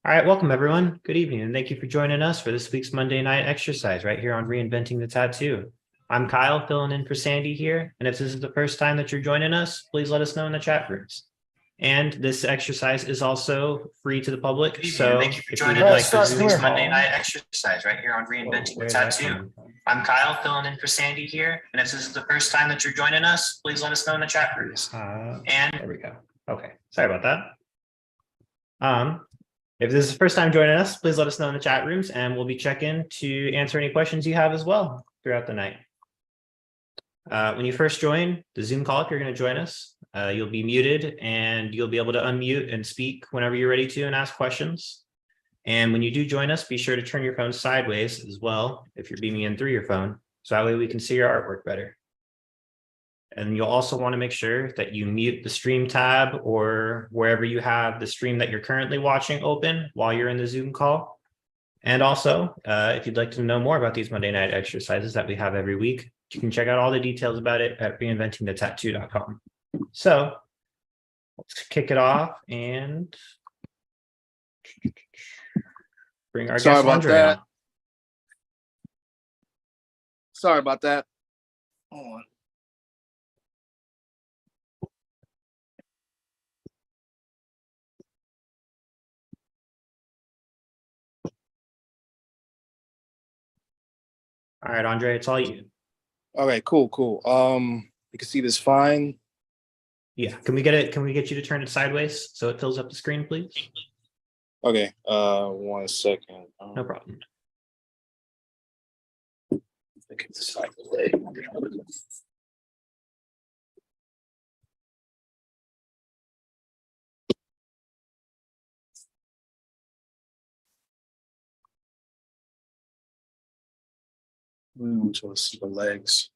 All right, welcome everyone. Good evening, and thank you for joining us for this week's Monday night exercise right here on Reinventing the Tattoo. I'm Kyle, filling in for Sandy here, and if this is the first time that you're joining us, please let us know in the chat rooms. And this exercise is also free to the public, so thank you for if you would joining like us to for Zoom this call, Monday night exercise right here on Reinventing the Tattoo. I'm Kyle, filling in for Sandy here, and if this is the first time that you're joining us, please let us know in the chat rooms. And there we go. Okay, sorry about that. If this is the first time joining us, please let us know in the chat rooms and we'll be checking to answer any questions you have as well throughout the night. When you first join the Zoom call, if you're going to join us, you'll be muted and you'll be able to unmute and speak whenever you're ready to and ask questions. And when you do join us, be sure to turn your phone sideways as well if you're beaming in through your phone. So that way we can see your artwork better. And you'll also want to make sure that you mute the stream tab or wherever you have the stream that you're currently watching open while you're in the Zoom call. And also, if you'd like to know more about these Monday night exercises that we have every week, you can check out all the details about it at reinventingthetattoo.com. So let's kick it off and bring our guest Andre on. Sorry about that. Hold on. All right, Andre, it's all you. Okay, cool. You can see this fine. Yeah, can we get it? Can we get you to turn it sideways so it fills up the screen, please? Okay, 1 second. No problem. Get this out of the way. To the legs.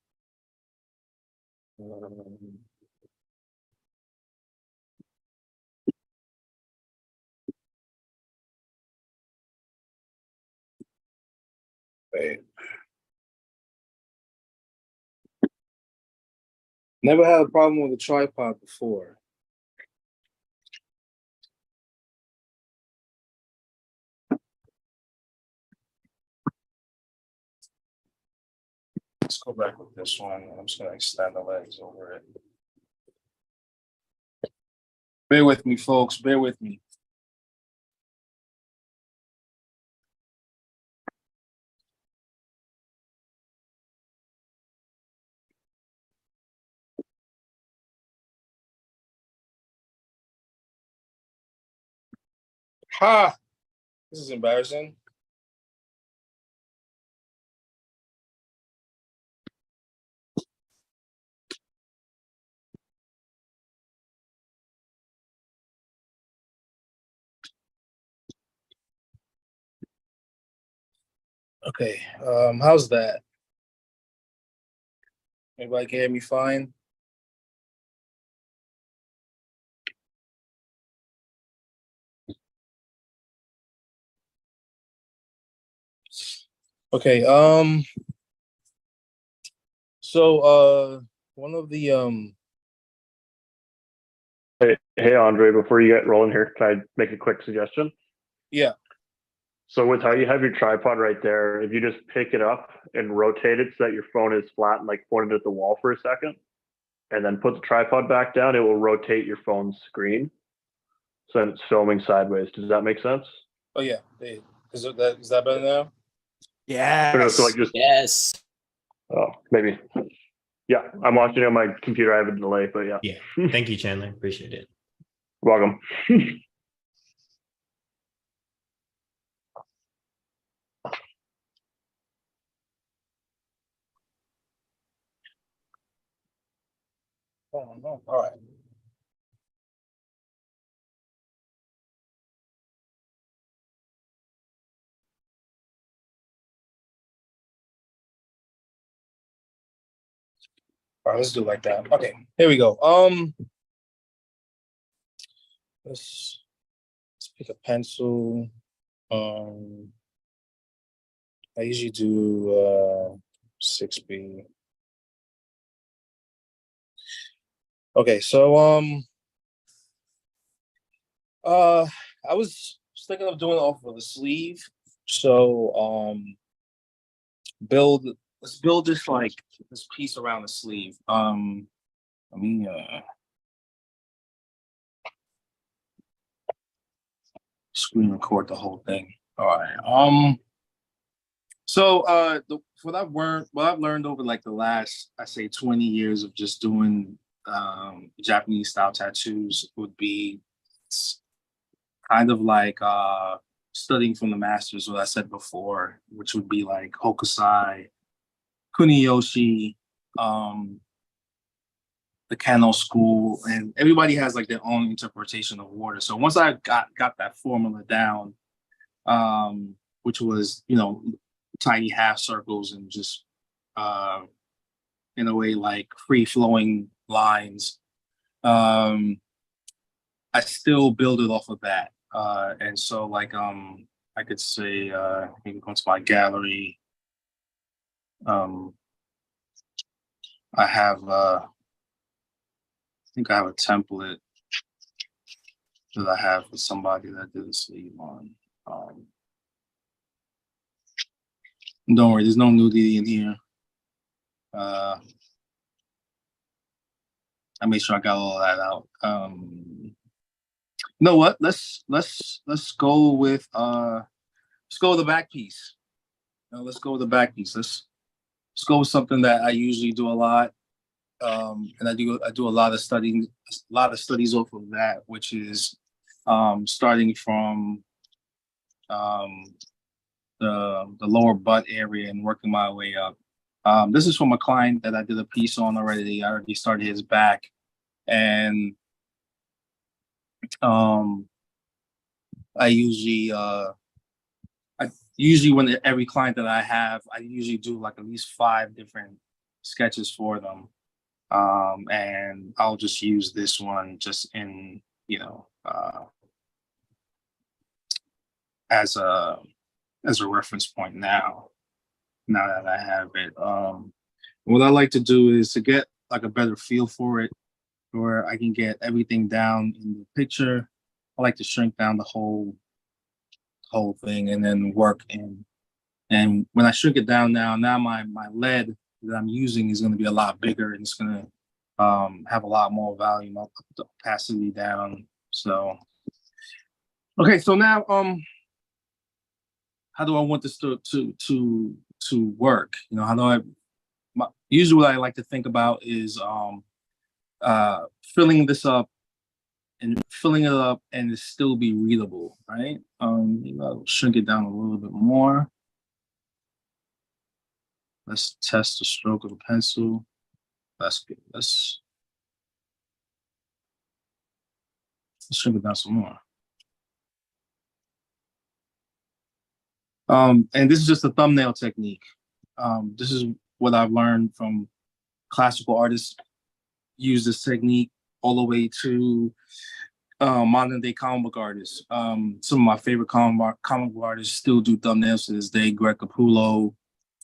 Wait. Never had a problem with a tripod before. Let's go back with this one. I'm just going to extend the legs over it. Bear with me, folks. Bear with me. Ha! This is embarrassing. Okay, how's that? Everybody can hear me fine? Okay, so one of the Hey Andre, before you get rolling here, can I make a quick suggestion? Yeah. So with how you have your tripod right there, if you just pick it up and rotate it so that your phone is flat and like pointed at the wall for a second, and then put the tripod back down, it will rotate your phone's screen. So then it's filming sideways. Does that make sense? Oh yeah. Is that better now? Yeah. So like just Yes. Oh, maybe. Yeah, I'm watching it on my computer. I have a delay, but yeah. Yeah. Thank you, Chandler. Appreciate it. Welcome. Oh no. All right. All right, let's do it like that. Okay, here we go. Let's pick a pencil. I usually do 6B. Okay, so I was was thinking of doing it off of the sleeve. So let's build this like this piece around the sleeve. Let me screen record the whole thing. All right. So what I've learned over like the last, I say 20 years of just doing Japanese style tattoos would be kind of like studying from the masters, what I said before, which would be like Hokusai, Kuniyoshi, the Kano school, and everybody has like their own interpretation of water. So once I got that formula down, which was, you know, tiny half circles and just in a way like free flowing lines, I still build it off of that. And so like I could say you can go to my gallery. I have I think I have a template that I have for somebody that did a sleeve on. Don't worry, there's no nudity in here. I made sure I got all of that out. You know what? Let's go with the back piece. Let's go with the back piece. Let's go with something that I usually do a lot. And I do a lot of studies off of that, which is starting from the lower butt area and working my way up. This is from a client that I did a piece on already. I already started his back, and I usually when every client that I have, I usually do like at least 5 different sketches for them. And I'll just use this one just in, you know, as a reference point now that I have it. What I like to do is to get like a better feel for it, where I can get everything down in the picture. I like to shrink down the whole thing and then work in. And when I shrink it down now my lead that I'm using is going to be a lot bigger, and it's going to have a lot more volume. I'll put the opacity down. So, okay, so now how do I want this to work? You know, how do usually what I like to think about is filling it up and it still be readable, right? I'll shrink it down a little bit more. Let's test the stroke of the pencil. That's good. Let's shrink it down some more. And this is just a thumbnail technique. This is what I've learned from classical artists. Use this technique all the way to modern day comic book artists. Some of my favorite comic book artists still do thumbnails to this day. Greg Capullo,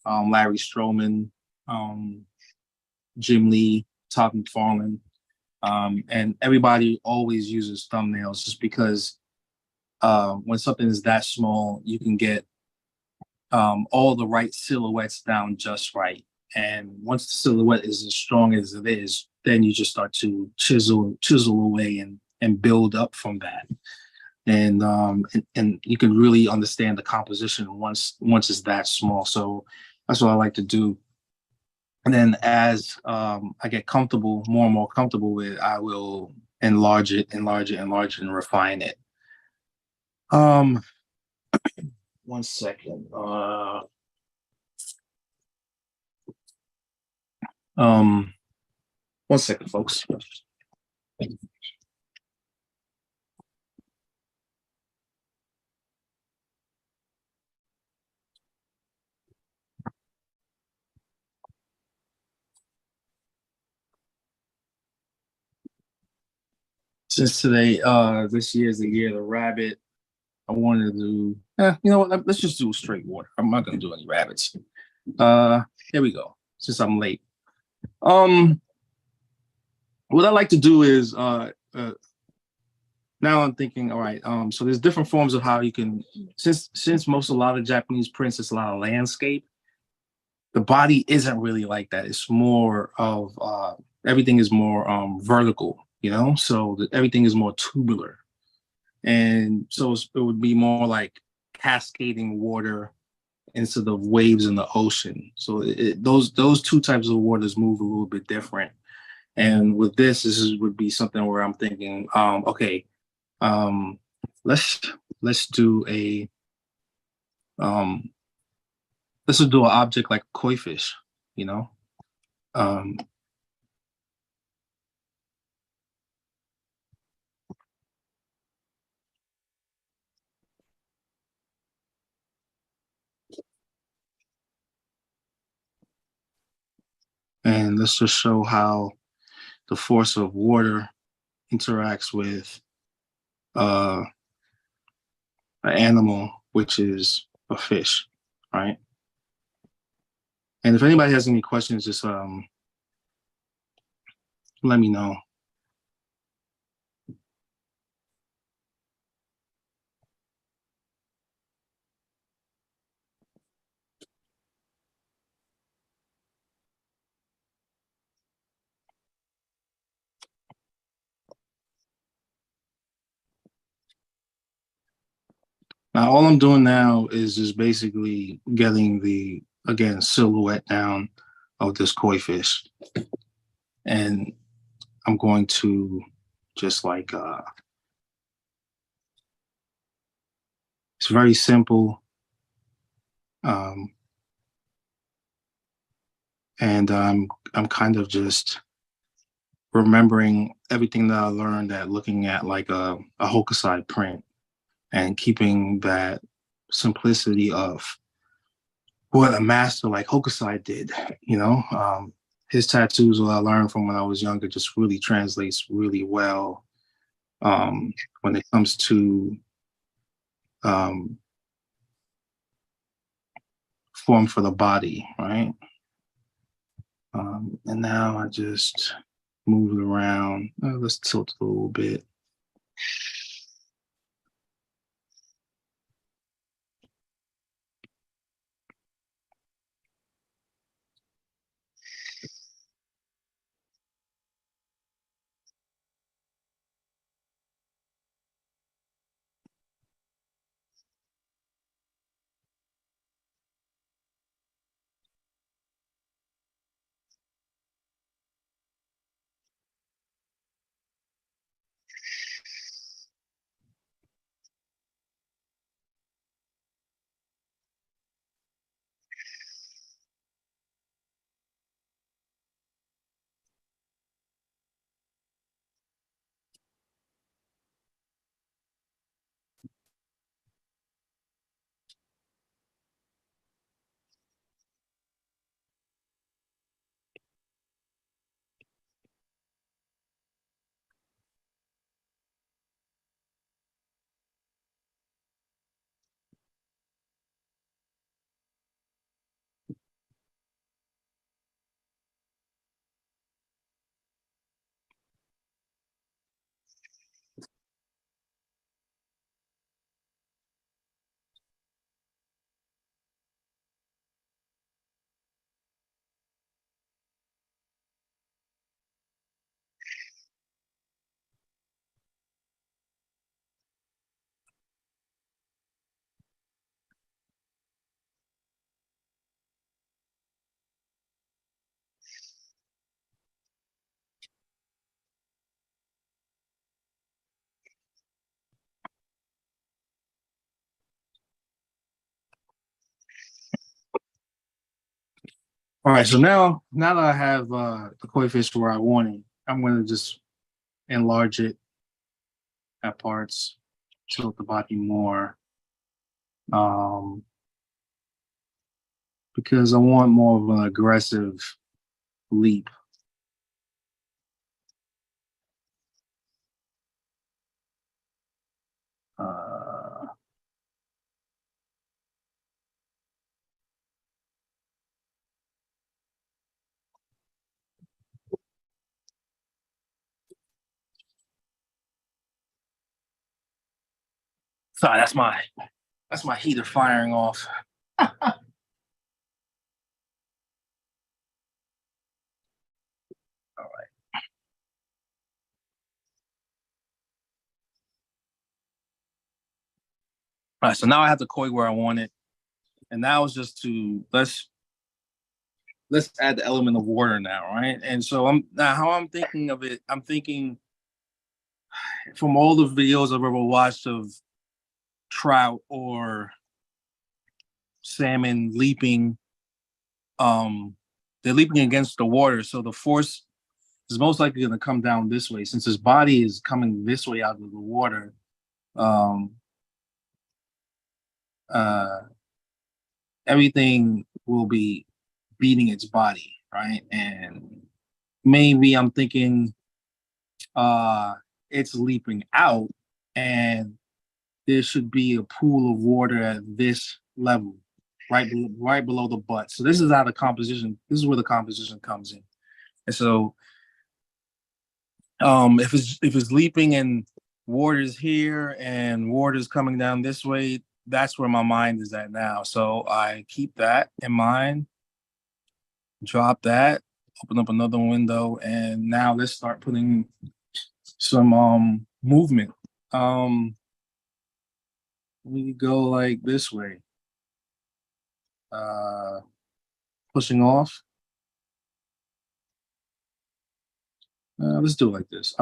Larry Stroman, Jim Lee, Todd McFarlane, and everybody always uses thumbnails just because when something is that small, you can get all the right silhouettes down just right. And once the silhouette is as strong as it is, then you just start to chisel away and build up from that. And you can really understand the composition once it's that small. So that's what I like to do. And then as I get comfortable, more and more comfortable with it, I will enlarge it and refine it. 1 second. 1 second, folks. Since today, this year is the year of the rabbit, I wanted to do, you know what, let's just do straight water. I'm not gonna do any rabbits. Here we go, since I'm late. What I like to do is now I'm thinking, all right, so there's different forms of how you can, since a lot of Japanese prints, it's a lot of landscape. The body isn't really like that. It's more of everything is more vertical, so everything is more tubular. And so it would be more like cascading water instead of waves in the ocean. So those two types of waters move a little bit different. And with would be something where I'm thinking, okay, let's do a let's do an object like koi fish, you know. Um, and let's just show how the force of water interacts with an animal, which is a fish, right? And if anybody has any questions, just let me know. Now, all I'm doing now is just basically getting the, again, silhouette down of this koi fish. And I'm going to just like, it's very simple. And I'm kind of just remembering everything that I learned at looking at like a Hokusai print and keeping that simplicity of what a master like Hokusai did, his tattoos, what I learned from when I was younger, just really translates really well when it comes to form for the body, right? And now I just move it around. Let's tilt a little bit. All right, so now that I have the koi fish where I want it, I'm going to just enlarge it at parts, tilt the body more, because I want more of an aggressive leap. Uh, Sorry, that's my heater firing off. All right, so now I have the koi where I want it. And now it's just to let's add the element of water now, right? And so how I'm thinking of it, I'm thinking from all the videos I've ever watched of trout or salmon leaping, they're leaping against the water. So the force is most likely going to come down this way. Since his body is coming this way out of the water, everything will be beating its body, right? And maybe I'm thinking it's leaping out and there should be a pool of water at this level, right below the butt. So this is how the composition, this is where the composition comes in. And so if it's leaping and water's here and water's coming down this way, that's where my mind is at now. So I keep that in mind, drop that, open up another window, and now let's start putting some movement. We go like this way, pushing off. Let's do it like this.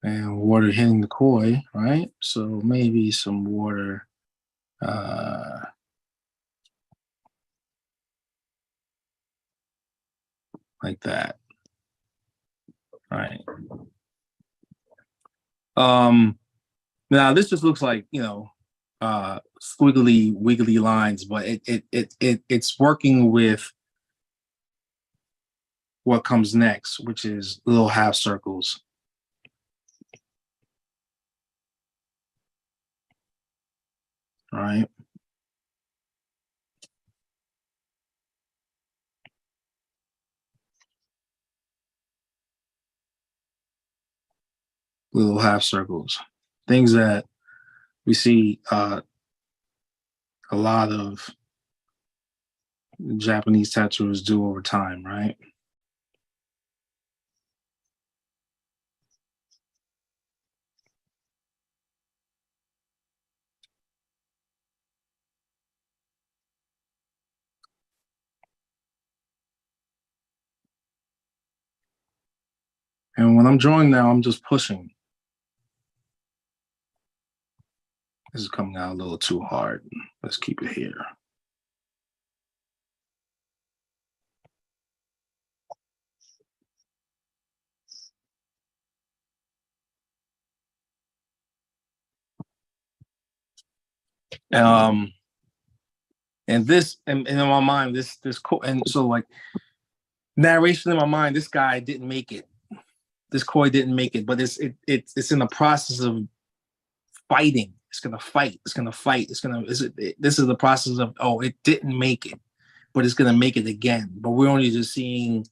And water hitting the koi, right? So maybe some water like that. Right. Now this just looks like, squiggly wiggly lines, but it's working with what comes next, which is little half circles. All right. Little half circles, things that we see a lot of Japanese tattooers do over time, right? And when I'm drawing now, I'm just pushing. This is coming out a little too hard. Let's keep it here. And this, and in my mind, this and so like narration in my mind, this guy didn't make it. This koi didn't make it, but it's in the process of fighting. It's gonna fight. It's gonna fight. This is the process of, oh, it didn't make it, but it's gonna make it again. But we're only just seeing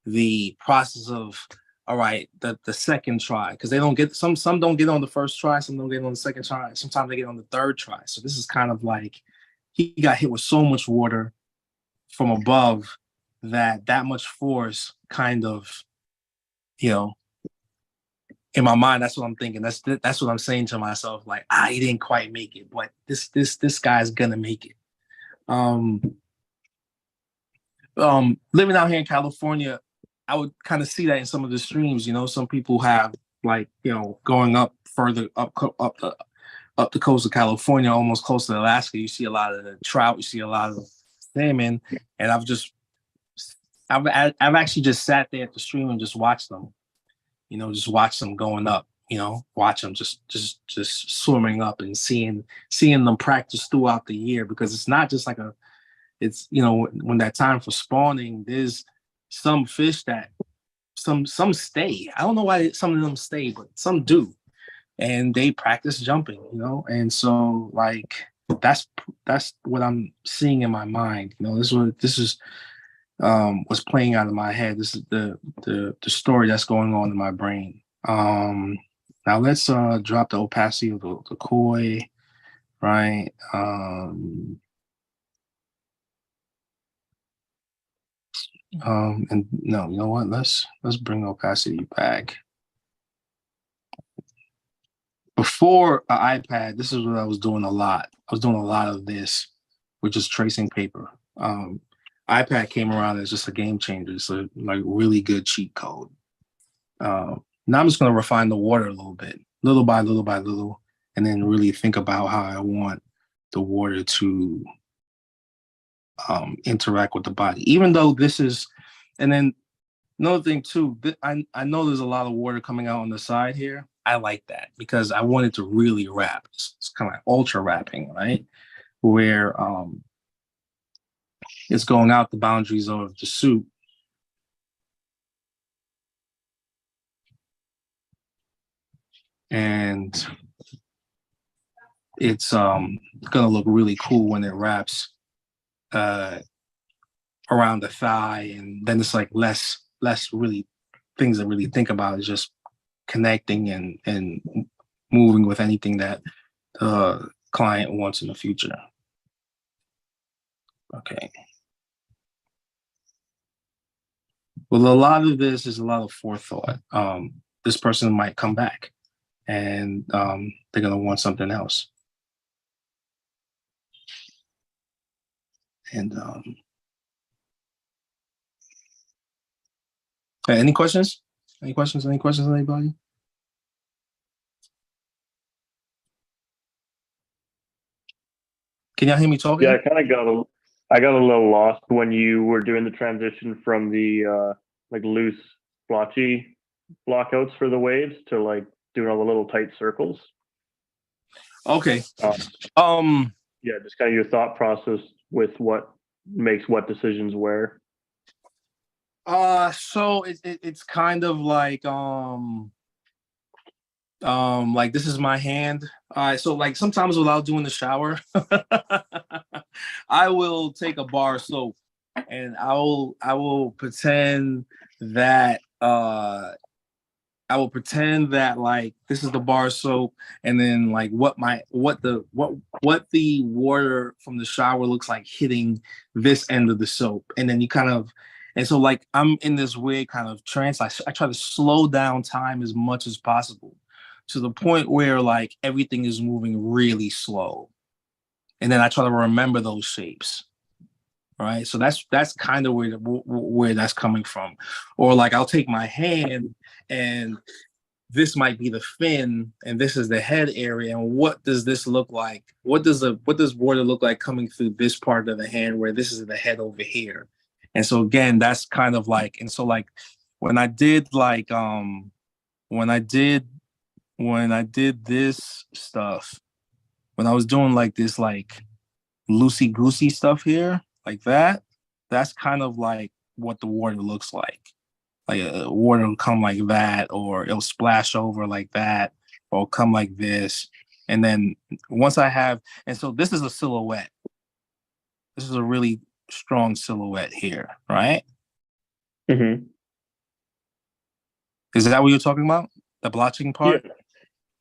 the process of, all right, the second try, because they don't get some don't get on the first try, some don't get on the second try, sometimes they get on the third try. So this is kind of like he got hit with so much water from above that much force kind of, in my mind, that's what I'm thinking. That's what I'm saying to myself. Like, he didn't quite make it, but this guy's gonna make it. Living out here in California, I would kind of see that in some of the streams. Some people have like, going up further up the coast of California, almost close to Alaska. You see a lot of the trout, you see a lot of salmon, and I've actually just sat there at the stream and just watched them. Just watch them going up. Watch them just swimming up and seeing them practice throughout the year, because it's not just like it's when that time for spawning, there's some fish that some stay. I don't know why some of them stay, but some do. and they practice jumping, and so like that's what I'm seeing in my mind. This is what's playing out of my head. This is the story that's going on in my brain. Now let's drop the opacity of the koi, right? And no, you know what? Let's bring opacity back. Before an iPad, this is what I was doing a lot. I was doing a lot of this, which is tracing paper. iPad came around as just a game changer. It's a like really good cheat code. Now I'm just going to refine the water a little bit, little by little by little, and then really think about how I want the water to interact with the body. Even though this is, and then another thing too, I know there's a lot of water coming out on the side here. I like that because I want it to really wrap. It's kind of like ultra wrapping, right? Where it's going out the boundaries of the suit. And it's gonna look really cool when it wraps around the thigh, and then it's like less really things to really think about. Is just connecting and moving with anything that the client wants in the future. Okay. Well, a lot of this is a lot of forethought. This person might come back and they're gonna want something else. And any questions? Any questions? Any questions, anybody? Can y'all hear me talking? Yeah, I got a little lost when you were doing the transition from the like loose blotchy blockouts for the waves to like doing all the little tight circles. Okay. Yeah, just kind of your thought process with what makes what decisions where. So it's kind of like this is my hand. All right, so like sometimes without doing the shower, I will take a bar of soap and I will pretend that like this is the bar of soap, and then like what the water from the shower looks like hitting this end of the soap, and then you kind of, and so like I'm in this weird kind of trance. I try to slow down time as much as possible to the point where like everything is moving really slow, and then I try to remember those shapes. Right, so that's kind of where that's coming from. Or like I'll take my hand and this might be the fin and this is the head area, and what does this look like? What does water look like coming through this part of the hand where this is the head over here? And so again, that's kind of like, and so like when I did like when I did this stuff, when I was doing like this like loosey goosey stuff here, like that, that's kind of like what the water looks like. Like water will come like that, or it'll splash over like that, or it'll come like this. And then once I have, and so this is a silhouette. This is a really strong silhouette here, right? Mm-hmm. Is that what you're talking about? The blotching part?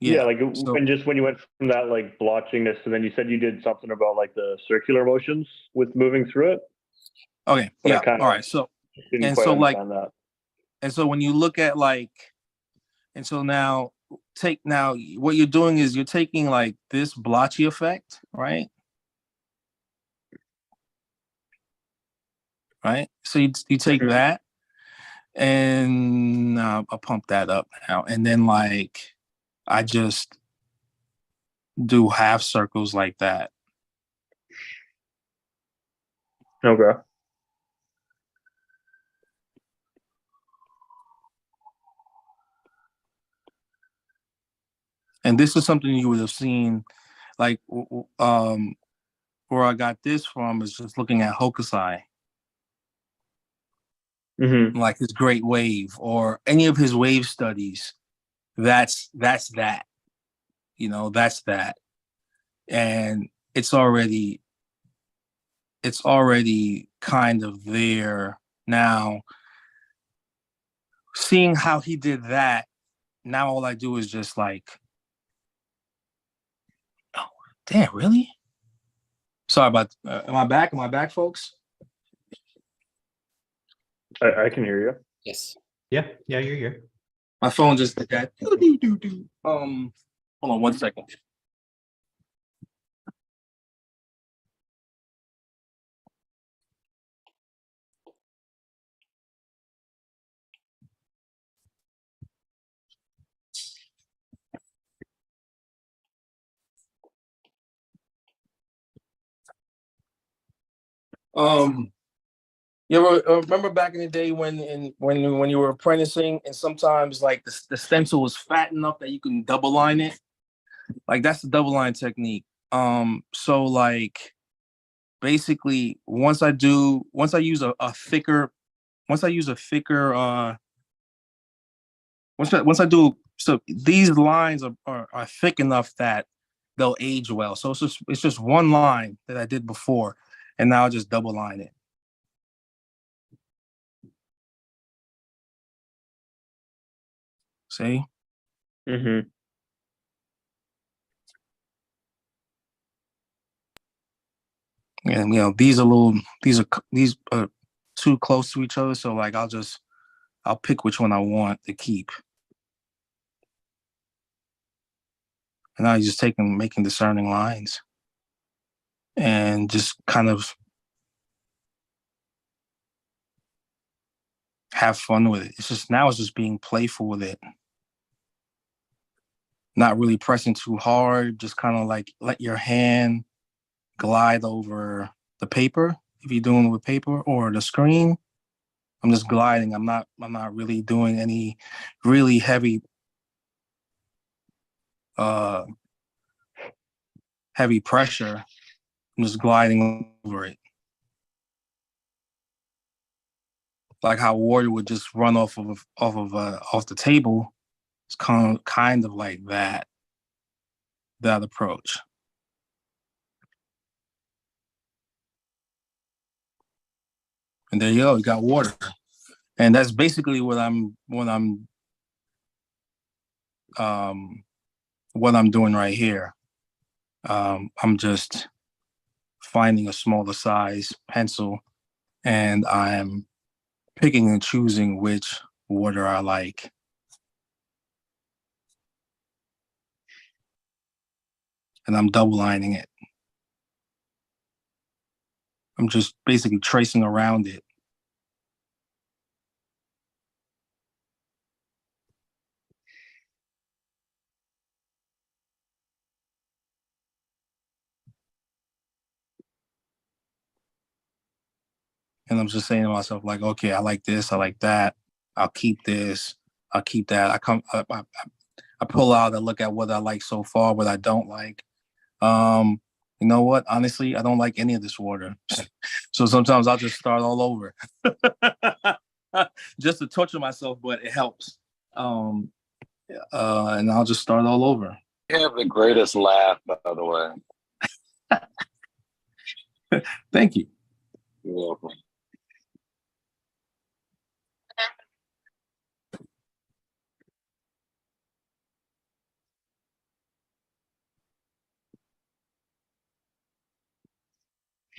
Yeah, like when you went from that like blotchingness, and then you said you did something about like the circular motions with moving through it. Okay, But yeah, all right. So and so like that. And so when you look at like, and so now what you're doing is you're taking like this blotchy effect, right? Right. So you take that, and I'll pump that up now, and then like I just do half circles like that. Okay. And this is something you would have seen, like where I got this from is just looking at Hokusai. Mm-hmm. Like his Great Wave or any of his wave studies. That's that. that's that. And it's already kind of there now. Seeing how he did that, now all I do is just like, oh, damn, really? Sorry about, am I back? Am I back, folks? I can hear you. Yes. Yeah, you're here. My phone just did that. Hold on 1 second. You ever remember back in the day when you were apprenticing, and sometimes like the stencil was fat enough that you can double line it? Like that's the double line technique. So like basically once I use a thicker once I do, so these lines are thick enough that they'll age well. So it's just one line that I did before, and now I'll just double line it. See? Mm-hmm. And these are too close to each other, so like I'll pick which one I want to keep. And I just making discerning lines and just kind of have fun with it. It's just being playful with it. Not really pressing too hard, just kind of like let your hand glide over the paper if you're doing it with paper or the screen. I'm just gliding. I'm not really doing any really heavy pressure. I'm just gliding over it. Like how water would just run off the table. It's kind of like that approach. And there you go, you got water. And that's basically what I'm doing right here. I'm just finding a smaller size pencil, and I'm picking and choosing which water I like. And I'm double lining it. I'm just basically tracing around it. And I'm just saying to myself, like, okay, I like this, I like that. I'll keep this, I'll keep that. I pull out and look at what I like so far, what I don't like. You know what? Honestly, I don't like any of this water. So sometimes I'll just start all over. Just to torture myself, but it helps. And I'll just start all over. You have the greatest laugh, by the way. Thank you. You're welcome.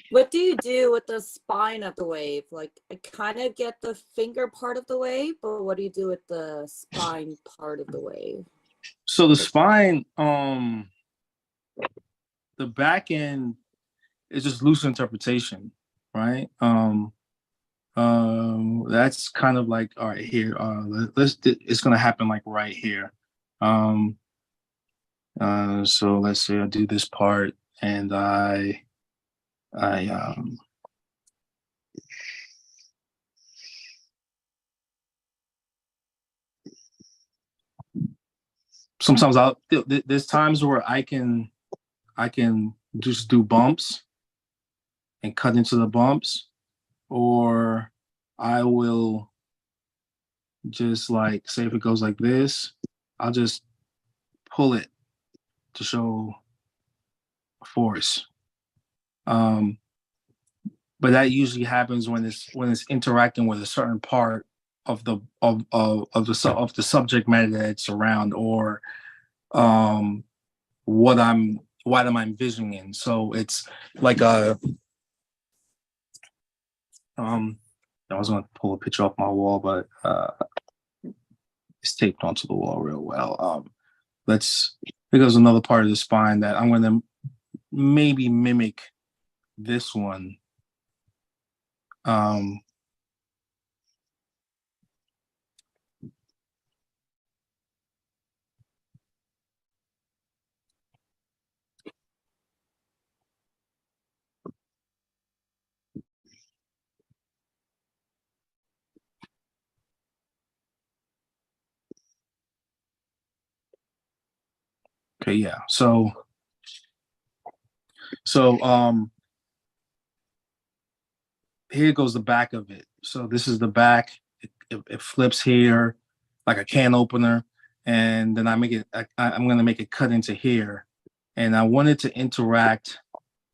What do you do with the spine of the wave? Like, I kind of get the finger part of the wave, but what do you do with the spine part of the wave? So the spine, the back end is just loose interpretation, right? That's kind of like, all right, here, it's gonna happen like right here. So let's say I do this part, and I sometimes there's times where I can just do bumps and cut into the bumps, or I will just like, say if it goes like this, I'll just pull it to show force. But that usually happens when it's interacting with a certain part of the subject matter that it's around, or what I'm envisioning. So it's like a I was going to pull a picture off my wall, but it's taped onto the wall real well. Here goes another part of the spine that I'm going to maybe mimic this one. Okay, yeah. So here goes the back of it. So this is the back. It flips here like a can opener, and then I'm going to make it cut into here, and I want it to interact.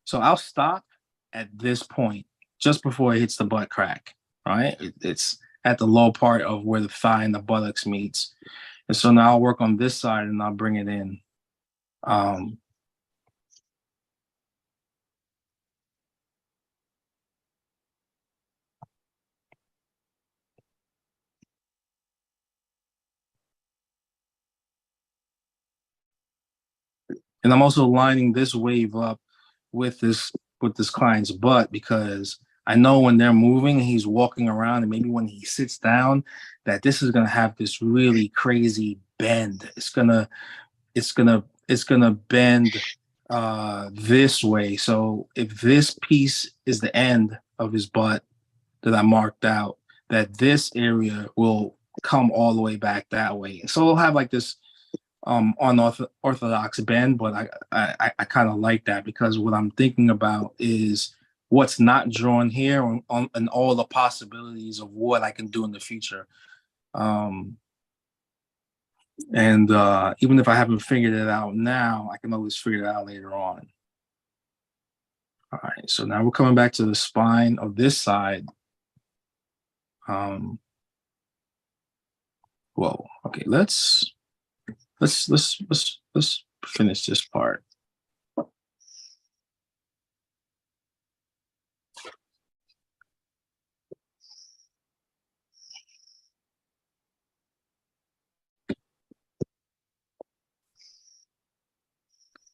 So I'll stop at this point just before it hits the butt crack. Right? It's at the low part of where the thigh and the buttocks meets, and so now I'll work on this side and I'll bring it in. And I'm also lining this wave up with this client's butt, because I know when they're moving and he's walking around, and maybe when he sits down, that this is gonna have this really crazy bend. It's gonna bend this way. So if this piece is the end of his butt that I marked out, that this area will come all the way back that way. So we'll have like this unorthodox bend, but I kind of like that, because what I'm thinking about is what's not drawn here and all the possibilities of what I can do in the future. And even if I haven't figured it out now, I can always figure it out later on. All right, so now we're coming back to the spine of this side. Whoa, okay, let's finish this part.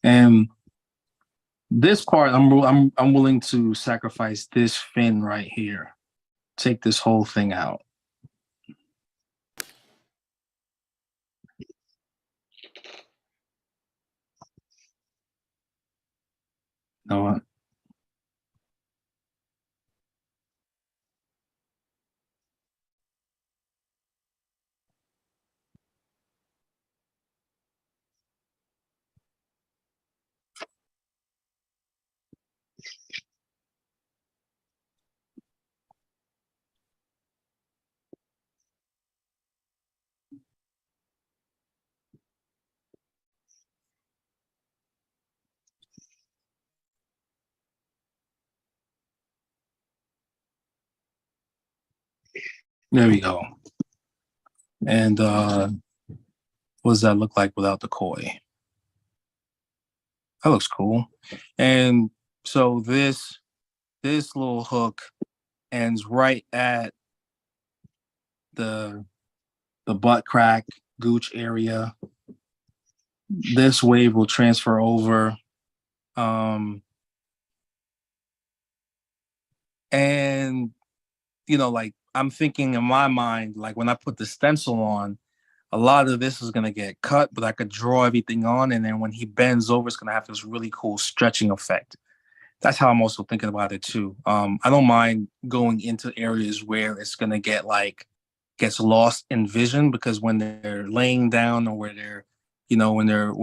And this part, I'm willing to sacrifice this fin right here. Take this whole thing out. Know what? There we go. And what does that look like without the koi? That looks cool. And so this little hook ends right at the butt crack, gooch area. This wave will transfer over. And, you know, like, I'm thinking in my mind, like when I put the stencil on, a lot of this is going to get cut, but I could draw everything on. And then when he bends over, it's going to have this really cool stretching effect. That's how I'm also thinking about it too. I don't mind going into areas where it's going to gets lost in vision, because when they're laying down, or where they're, you know, when they're,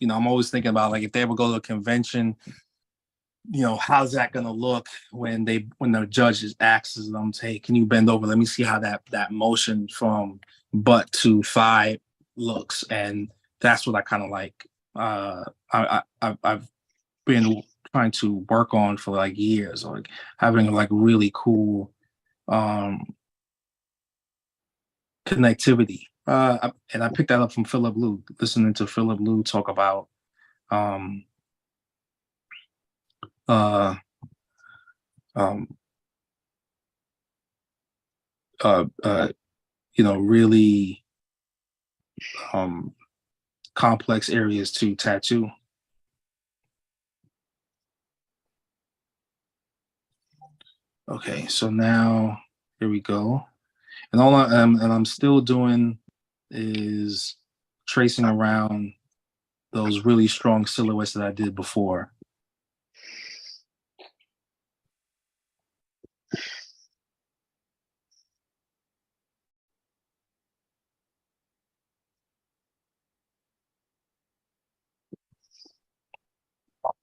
you know, I'm always thinking about, like, if they ever go to a convention, you know, how's that going to look when the judge asks them, hey, can you bend over? Let me see how that motion from butt to thigh looks. And that's what I kind of like. I've been trying to work on for like years, like having like really cool connectivity. And I picked that up from Philip Liu, listening to Philip Liu talk about um, uh, um, really complex areas to tattoo. Okay, so now here we go. And I'm still doing is tracing around those really strong silhouettes that I did before.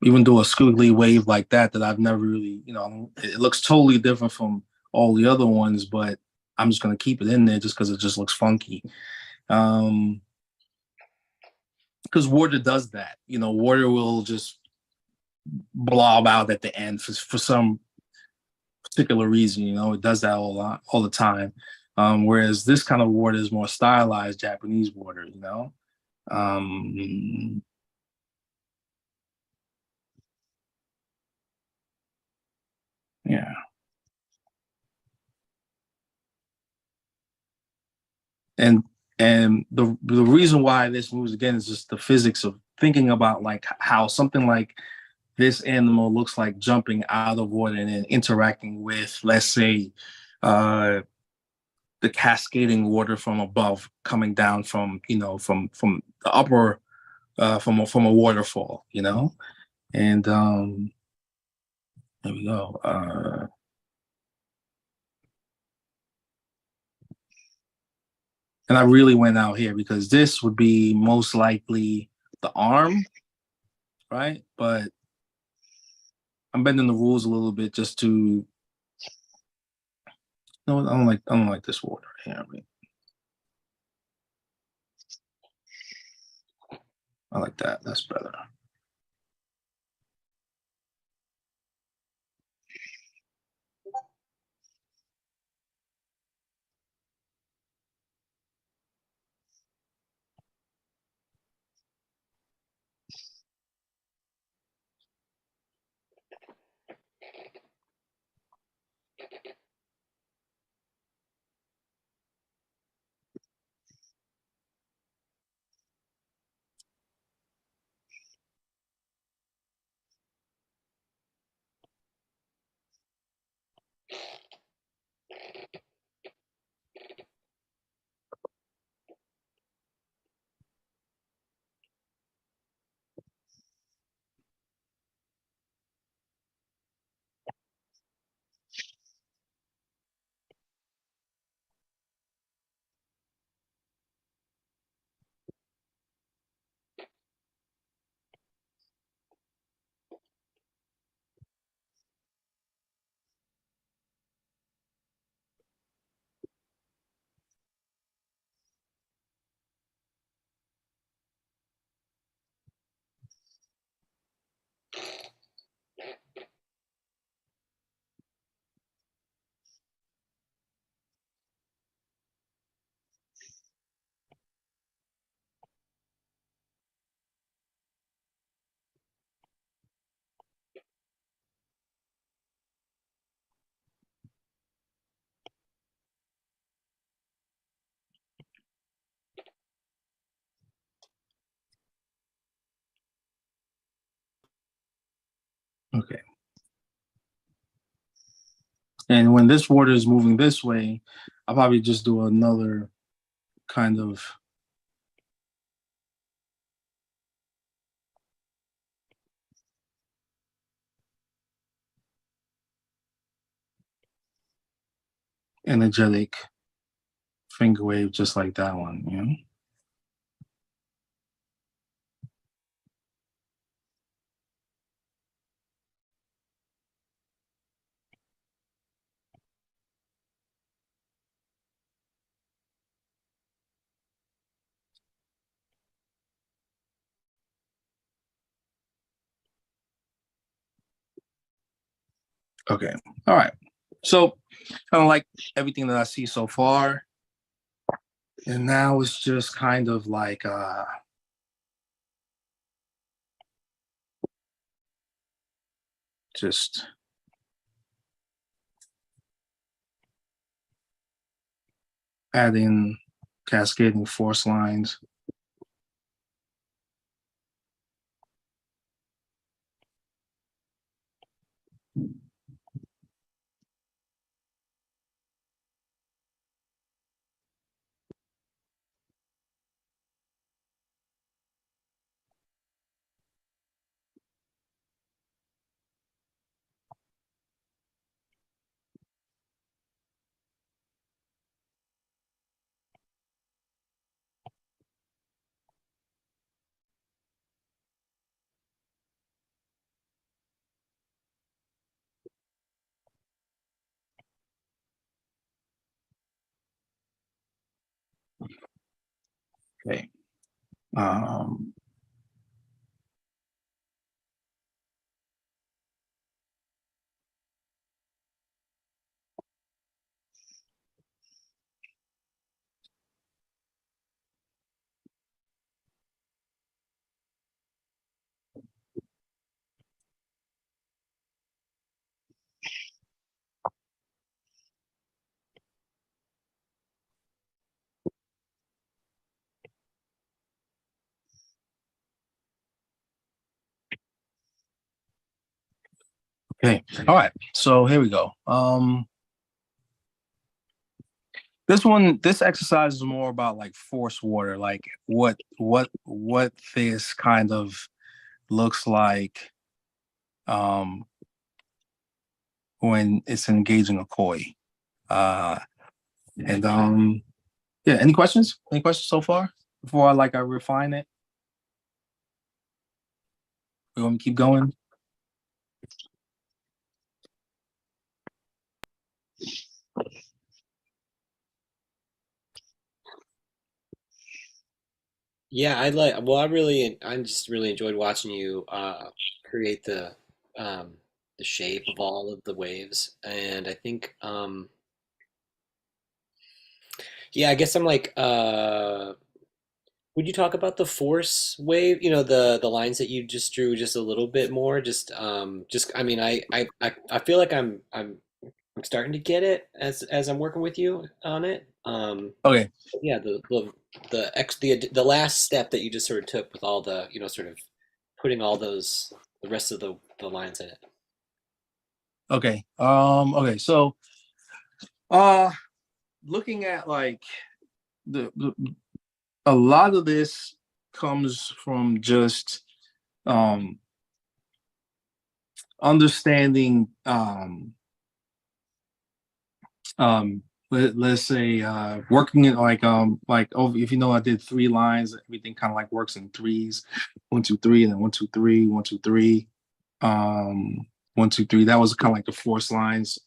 Even though a squiggly wave like that I've never really, it looks totally different from all the other ones, but I'm just gonna keep it in there just because it just looks funky. Because water does that, water will just blob out at the end for some particular reason, it does that all the time. Whereas this kind of water is more stylized Japanese water, yeah. And the reason why this moves again is just the physics of thinking about like how something like this animal looks like jumping out of water and then interacting with, let's say, the cascading water from above coming down from from the upper from a waterfall, and there we go. And I really went out here because this would be most likely the arm, right? But I'm bending the rules a little bit just to. No, I don't like this water here. I like that. That's better. Okay. And when this water is moving this way, I'll probably just do another kind of energetic finger wave, just like that one, Okay. All right. So kind of like everything that I see so far. And now it's just kind of like just adding cascading force lines. Okay. Um, okay. All right. So here we go. This exercise is more about like force water, like what this kind of looks like when it's engaging a koi. Uh, and yeah, any questions? Any questions so far before I refine it? We want to keep going? Yeah, I just really enjoyed watching you create the shape of all of the waves. And I think yeah, I guess I'm like would you talk about the force wave, the lines that you just drew just a little bit more? Just I mean I feel like I'm starting to get it as I'm working with you on it. Okay. Yeah, the last step that you just sort of took with all the sort of putting all the rest of the lines in it. Okay. Okay. So, uh, looking at like the a lot of this comes from just um understanding let's say working in like oh if you know I did 3 lines, everything kind of like works in threes, 1 2 3, and then 1 2 3 1 2 3 1 2 3. That was kind of like the force lines.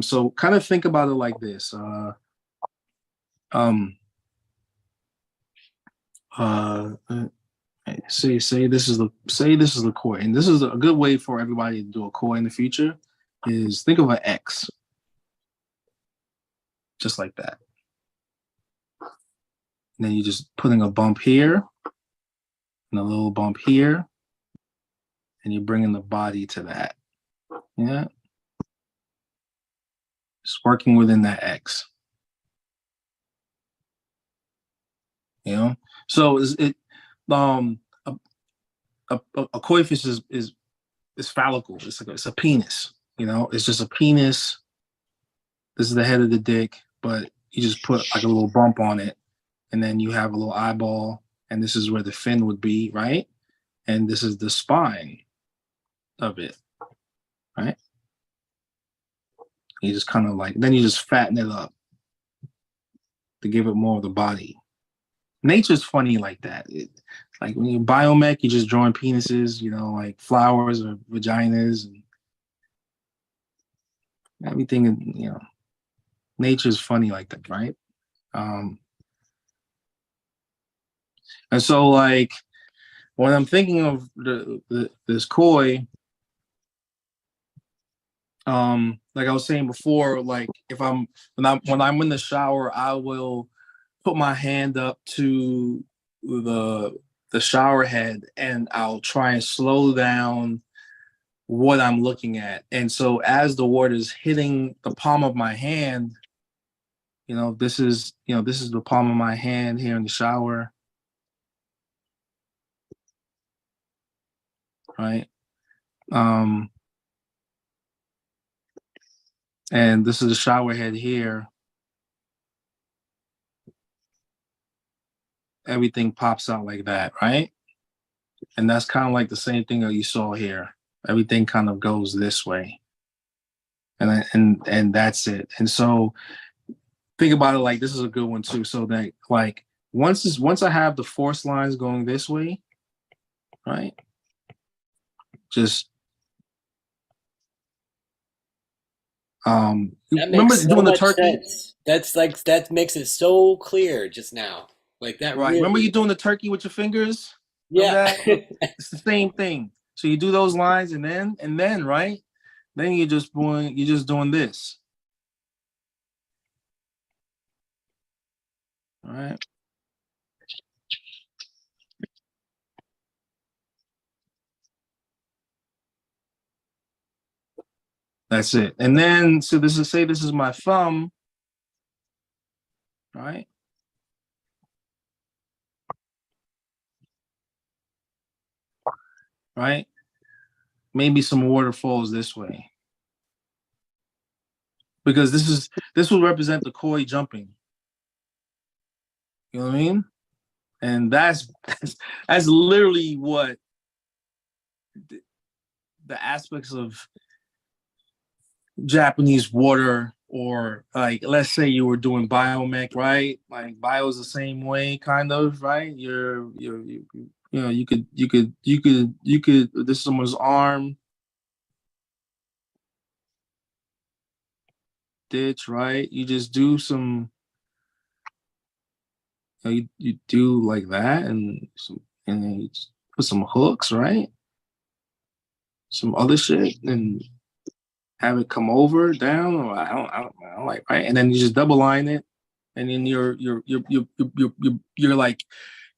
So kind of think about it like this. Um uh say this is the core, and this is a good way for everybody to do a core in the future is think of an X just like that. And then you're just putting a bump here and a little bump here, and you're bringing the body to that. Yeah, just working within that X. You know, so is it a, a koi fish is phallical. It's a penis. You know, it's just a penis. This is the head of the dick, but you just put like a little bump on it, and then you have a little eyeball, and this is where the fin would be, right? And this is the spine of it, right? You just kind of like, then you just fatten it up to give it more of the body. Nature's funny like that. Like when you biomech, you're just drawing penises, like flowers or vaginas and everything, nature's funny like that, right? And so like when I'm thinking of this koi, like I was saying before, like if when I'm in the shower, I will put my hand up to the shower head and I'll try and slow down what I'm looking at. And so as the water is hitting the palm of my hand, this is the palm of my hand here in the shower, right? And this is the shower head here. Everything pops out like that, right? And that's kind of like the same thing that you saw here. Everything kind of goes this way. And that's it. And so think about it like this is a good one too. So that like once I have the force lines going this way, right? Just That remember makes so doing the much turkey? sense. That's like that makes it so clear just now. Like that Right. really. Remember you doing the turkey with your fingers? Yeah. It's the same thing. So you do those lines and then right? Then you're just doing this. All right. That's it. And then so this is my thumb, right? Right? Maybe some water falls this way. Because this will represent the koi jumping. You know what I mean? And that's literally what the aspects of Japanese water, or like let's say you were doing biomech, right? Like bio is the same way, kind of, right? You could this is someone's arm, ditch, right? You just do some you do like that and then you put some hooks, right? Some other shit and have it come over down, or I don't like, right? And then you just double line it, and then you're like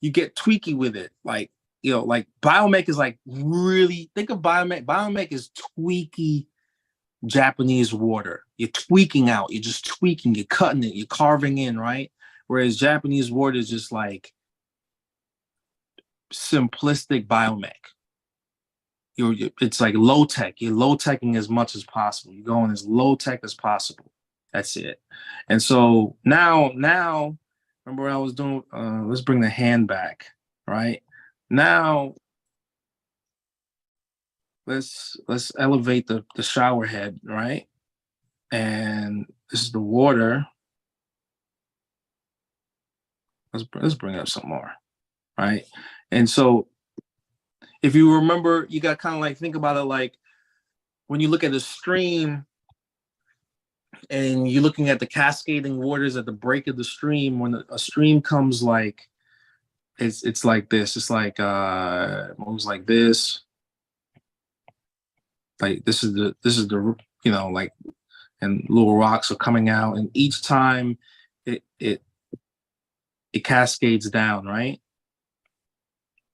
you get tweaky with it, like like biomech is like really think of biomech. Biomech is tweaky Japanese water. You're tweaking out, you're just tweaking, you're cutting it, you're carving in, right? Whereas Japanese water is just like simplistic biomech. It's like low tech. You're low teching as much as possible. You're going as low tech as possible. That's it. And so now, remember what I was doing? Let's bring the hand back, right? Now, let's elevate the shower head, right? And this is the water. Let's bring up some more, right? And so if you remember, you got kind of like think about it like when you look at a stream and you're looking at the cascading waters at the break of the stream. When a stream comes, like it's like this. It's like moves like this. Like this is the like, and little rocks are coming out, and each time it cascades down, right?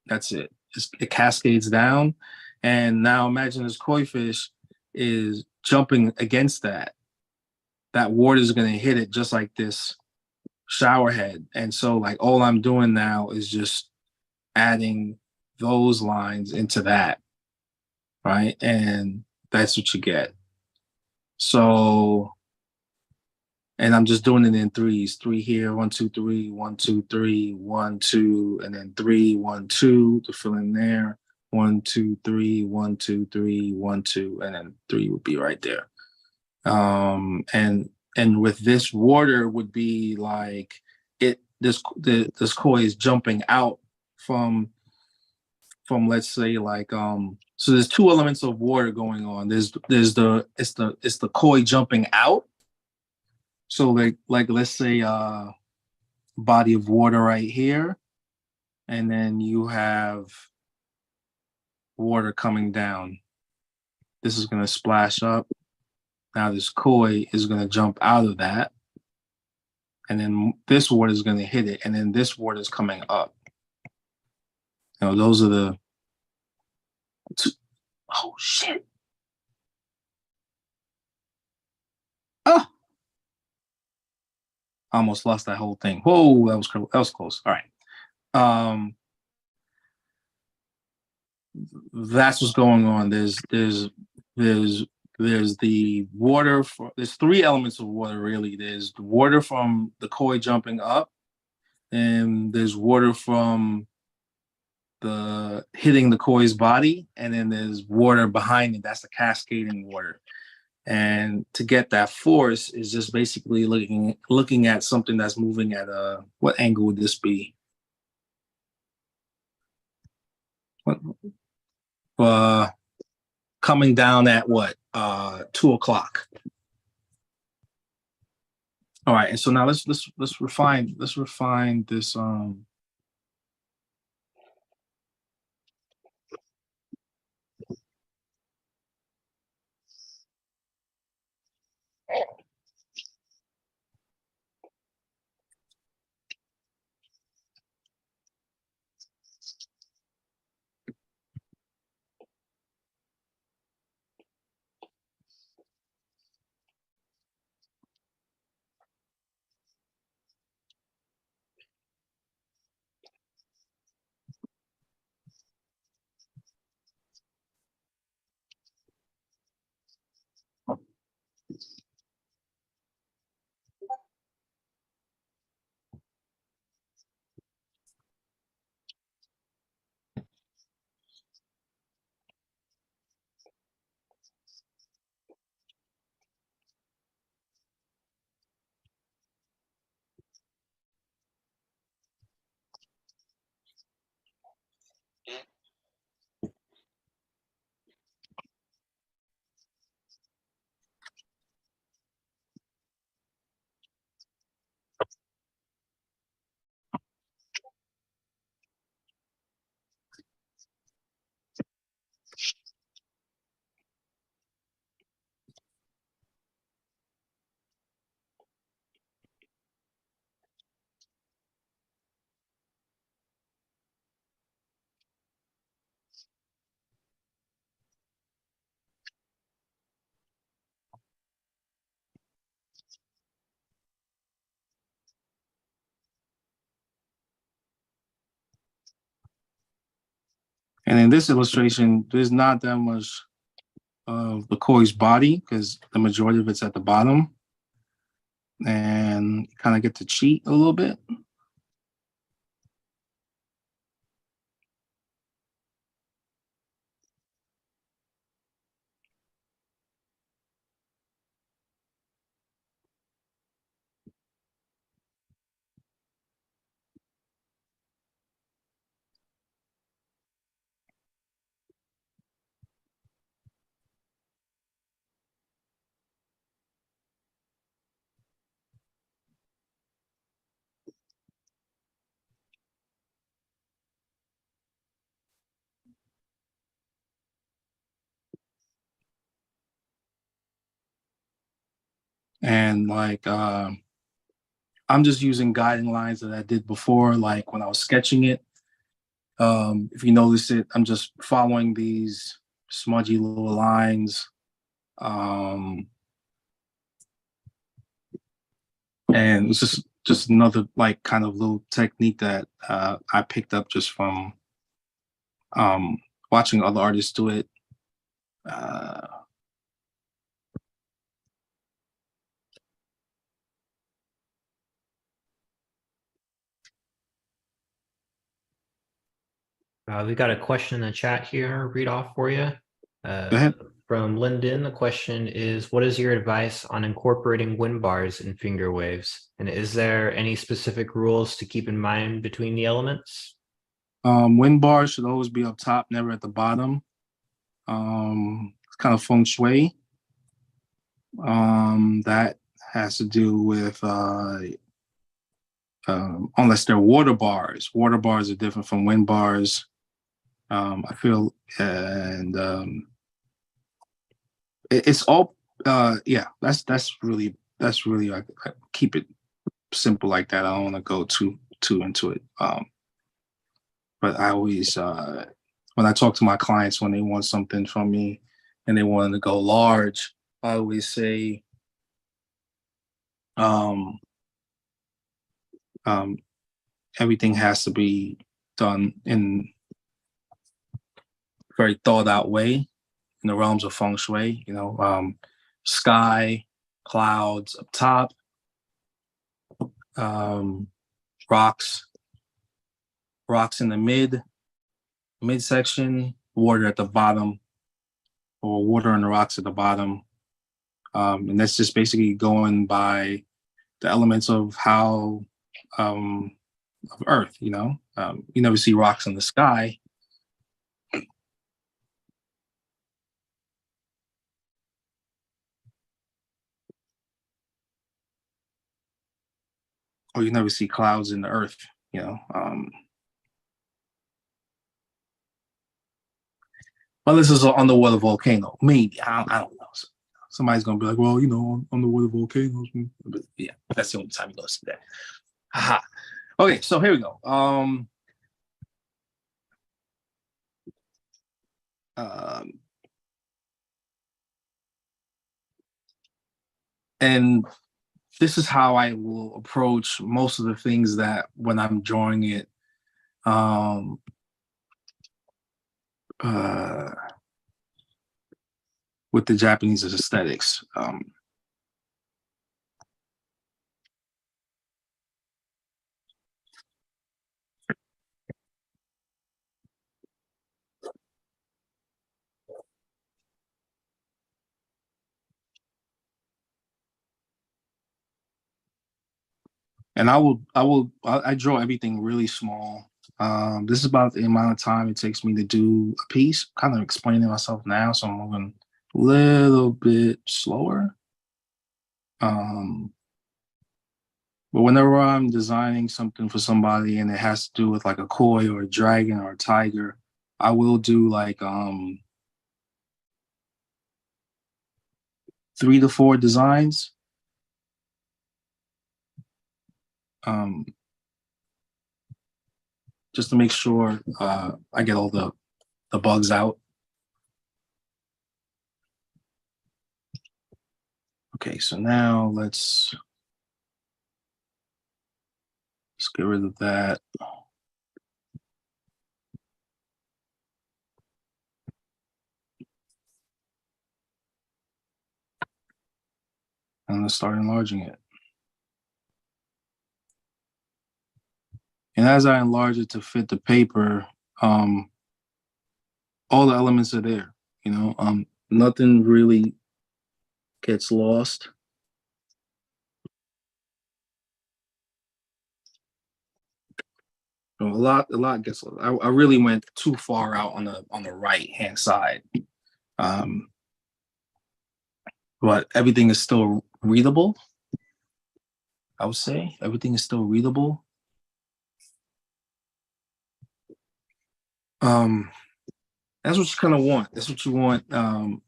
That's it. It cascades down, and now imagine this koi fish is jumping against that. That water is going to hit it just like this shower head, and so like all I'm doing now is just adding those lines into that, right? And that's what you get. So, and I'm just doing it in threes. 3 here, 1, 2, 3, 1, 2, 3, 1, 2, and then 3, 1, 2 to fill in there. 1, 2, 3, 1, 2, 3, 1, 2, and then 3 would be right there. And with this water would be like this koi is jumping out from let's say like so there's 2 elements of water going on. There's the koi jumping out. So like let's say body of water right here, and then you have water coming down. This is gonna splash up, Now this koi is going to jump out of that. And then this water is going to hit it. And then this water is coming up. You know, those are the two. Oh, shit. Oh, I almost lost that whole thing. Whoa, that was close. All right. That's what's going on. There's the water. There's three elements of water really. There's the water from the koi jumping up, and there's water from the hitting the koi's body, and then there's water behind it. That's the cascading water. And to get that force is just basically looking at something that's moving at what angle would this be? What? Coming down at what? 2 o'clock. All right, and so now let's refine this. And in this illustration, there's not that much of the koi's body because the majority of it's at the bottom. And you kind of get to cheat a little bit. And like, I'm just using guiding lines that I did before, like when I was sketching it. If you notice it, I'm just following these smudgy little lines. And it's just another like kind of little technique that I picked up just from watching other artists do it. We got a question in the chat here. Read off for you. Go ahead. From Lyndon, the question is, what is your advice on incorporating wind bars in finger waves? And is there any specific rules to keep in mind between the elements? Wind bars should always be up top, never at the bottom. It's kind of feng shui. That has to do with unless they're water bars. Water bars are different from wind bars. I feel, and it's all Yeah, that's really I keep it simple like that. I don't want to go too into it. But I always when I talk to my clients when they want something from me and they want to go large, I always say um, um, everything has to be done in a very thought out way in the realms of feng shui. You know, sky, clouds up top, um, rocks, rocks in the midsection, water at the bottom, or water and the rocks at the bottom. And that's just basically going by the elements of how of Earth. You know, you never see rocks in the sky. Or you never see clouds in the earth, you know. Unless it's an underwater volcano, maybe. I don't know. Somebody's gonna be like, well, you know, underwater volcanoes. But yeah, that's the only time you go see that. Haha. Okay, so here we go. Um, and this is how I will approach most of the things that when I'm drawing it. Um, uh, with the Japanese aesthetics. And I draw everything really small. This is about the amount of time it takes me to do a piece. Kind of explaining myself now, so I'm moving a little bit slower. But whenever I'm designing something for somebody and it has to do with like a koi or a dragon or a tiger, I will do like 3 to 4 designs. Um, just to make sure I get all the bugs out. Okay, so now let's get rid of that. And let's start enlarging it. And as I enlarge it to fit the paper, all the elements are there. You know, nothing really gets lost. A lot gets lost. I really went too far out on the right hand side, but everything is still readable. I would say everything is still readable. That's what you kind of want. That's what you want. Um,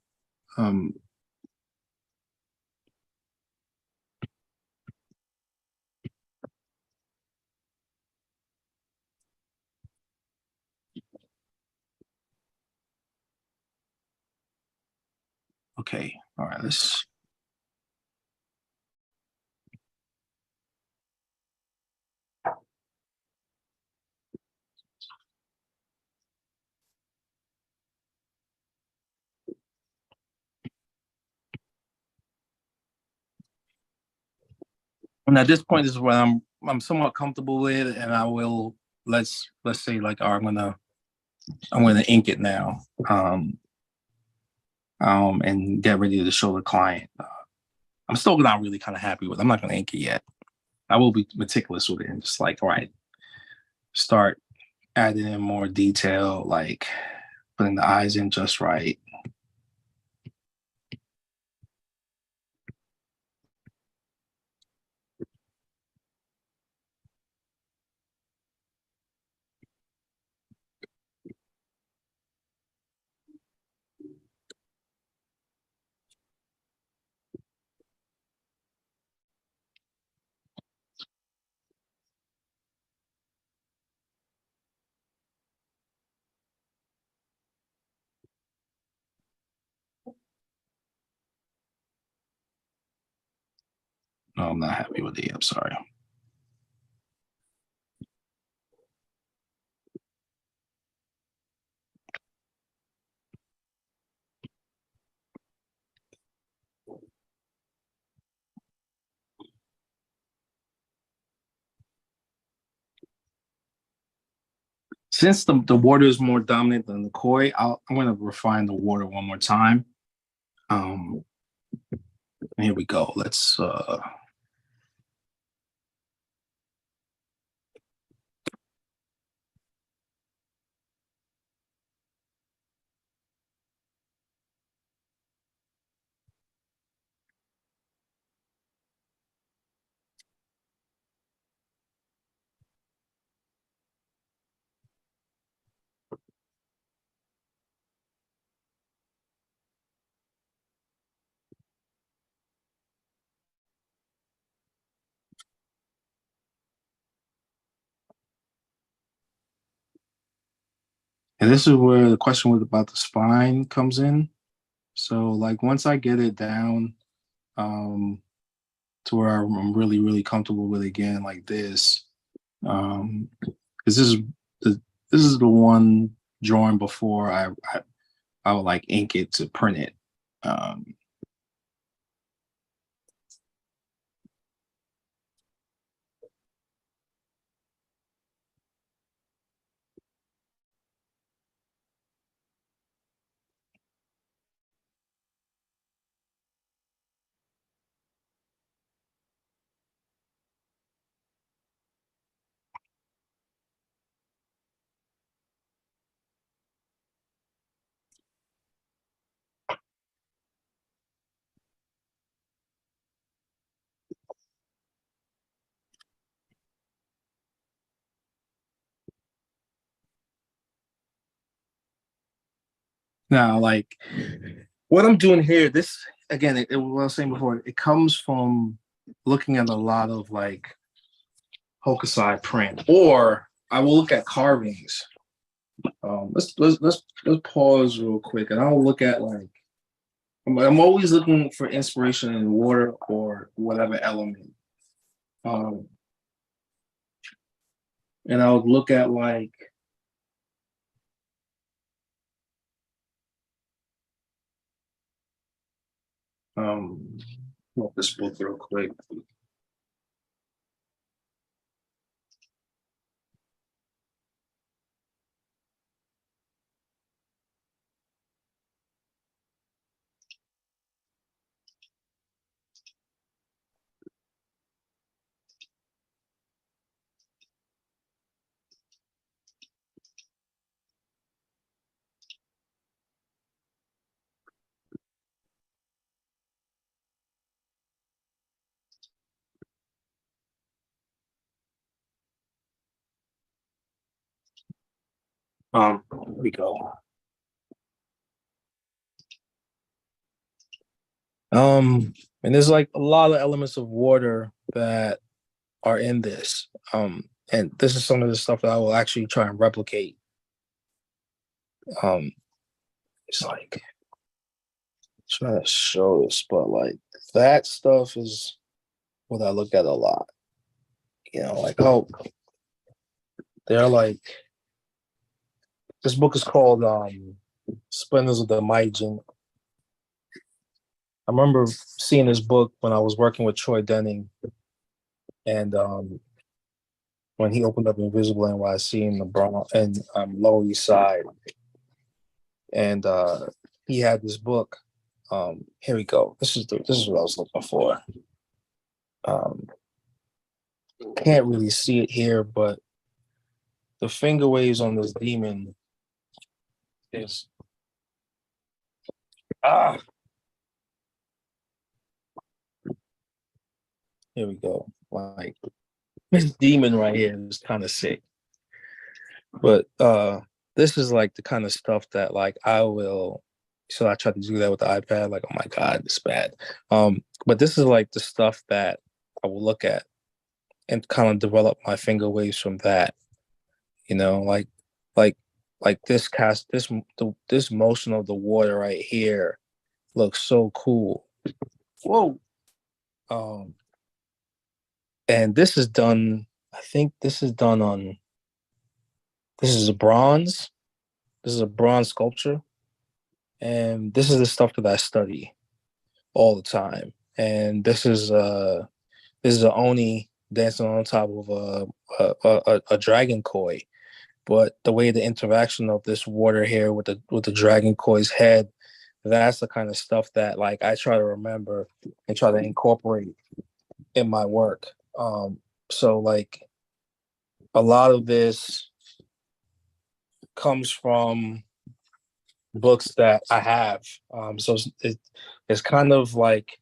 okay, all right. Let's. And at this point, this is what I'm somewhat comfortable with, and I will let's say like I'm gonna ink it now, and get ready to show the client. I'm still not really kind of happy with it. I'm not gonna ink it yet. I will be meticulous with it and just like, all right, start adding in more detail, like putting the eyes in just right. No, I'm not happy with it. I'm sorry. Since the water is more dominant than the koi, I'm going to refine the water one more time. Here we go. Let's and this is where the question was about the spine comes in. So like once I get it down to where I'm really, really comfortable with it again, like this, because this is the one drawing before I would like ink it to print it. Now, like what I'm doing here, this again, what I was saying before, it comes from looking at a lot of like Hokusai print, or I will look at carvings. Let's pause real quick, and I'll look at like I'm always looking for inspiration in water or whatever element, and I'll look at like pull up this book real quick. Here we go. And there's like a lot of elements of water that are in this. And this is some of the stuff that I will actually try and replicate. It's like trying to show this, but like that stuff is what I look at a lot. You know, like they're like this book is called Splendors of the Maijin. I remember seeing this book when I was working with Troy Denning, and when he opened up Invisible NYC in the Bronx and Lower East Side, and he had this book. Here we go. This is what I was looking for. Can't really see it here, but the finger waves on this demon is here we go. Like this demon right here is kind of sick. But this is like the kind of stuff that like I try to do that with the iPad, like, oh my God, it's bad. But this is like the stuff that I will look at and kind of develop my finger waves from that. You know, like this motion of the water right here looks so cool. Whoa. And this is done, I think this is done on, this is a bronze. This is a bronze sculpture. And this is the stuff that I study all the time. And this is a Oni dancing on top of a dragon koi. But the way the interaction of this water here with the dragon koi's head, that's the kind of stuff that like I try to remember and try to incorporate in my work. So like a lot of this comes from books that I have. So it's kind of like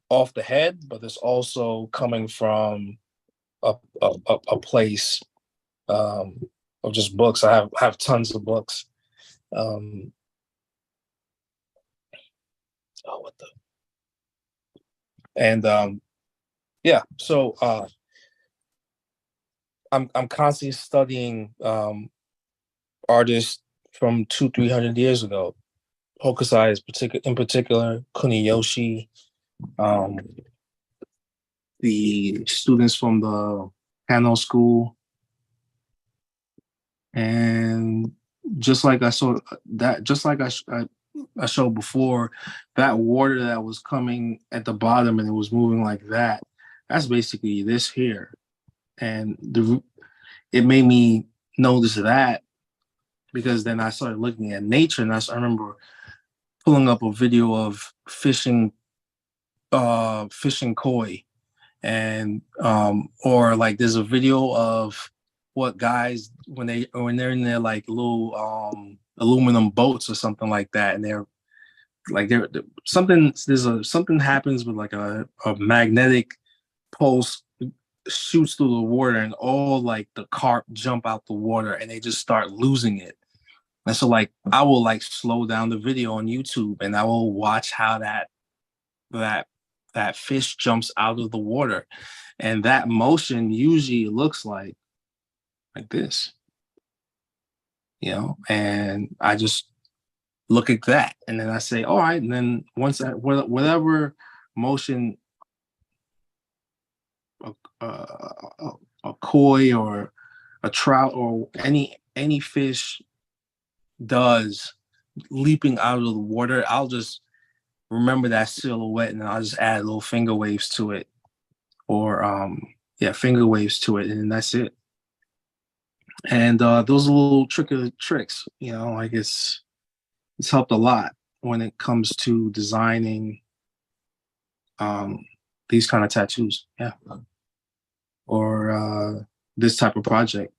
off the head, but it's also coming from a place of just books. I have tons of books. Oh, what the? And yeah, so I'm constantly studying artists from 200-300 years ago. Hokusai is in particular, Kuniyoshi, the students from the Kano school, and just like I saw that, just like I showed before, that water that was coming at the bottom and it was moving like that. That's basically this here, and it made me notice that because then I started looking at nature, and I remember pulling up a video of fishing koi, and or like there's a video of what guys when they're in their like little aluminum boats or something like that, and they're something happens with like a magnetic pulse shoots through the water, and all like the carp jump out the water and they just start losing it. And so like I will like slow down the video on YouTube and I will watch how that fish jumps out of the water, and that motion usually looks like this, and I just look at that and then I say, all right, and then once whatever motion a koi or a trout or any fish does leaping out of the water, I'll just remember that silhouette and I'll just add little finger waves to it, or finger waves to it, and that's it. And those are little tricks, like it's helped a lot when it comes to designing these kind of tattoos, or this type of project.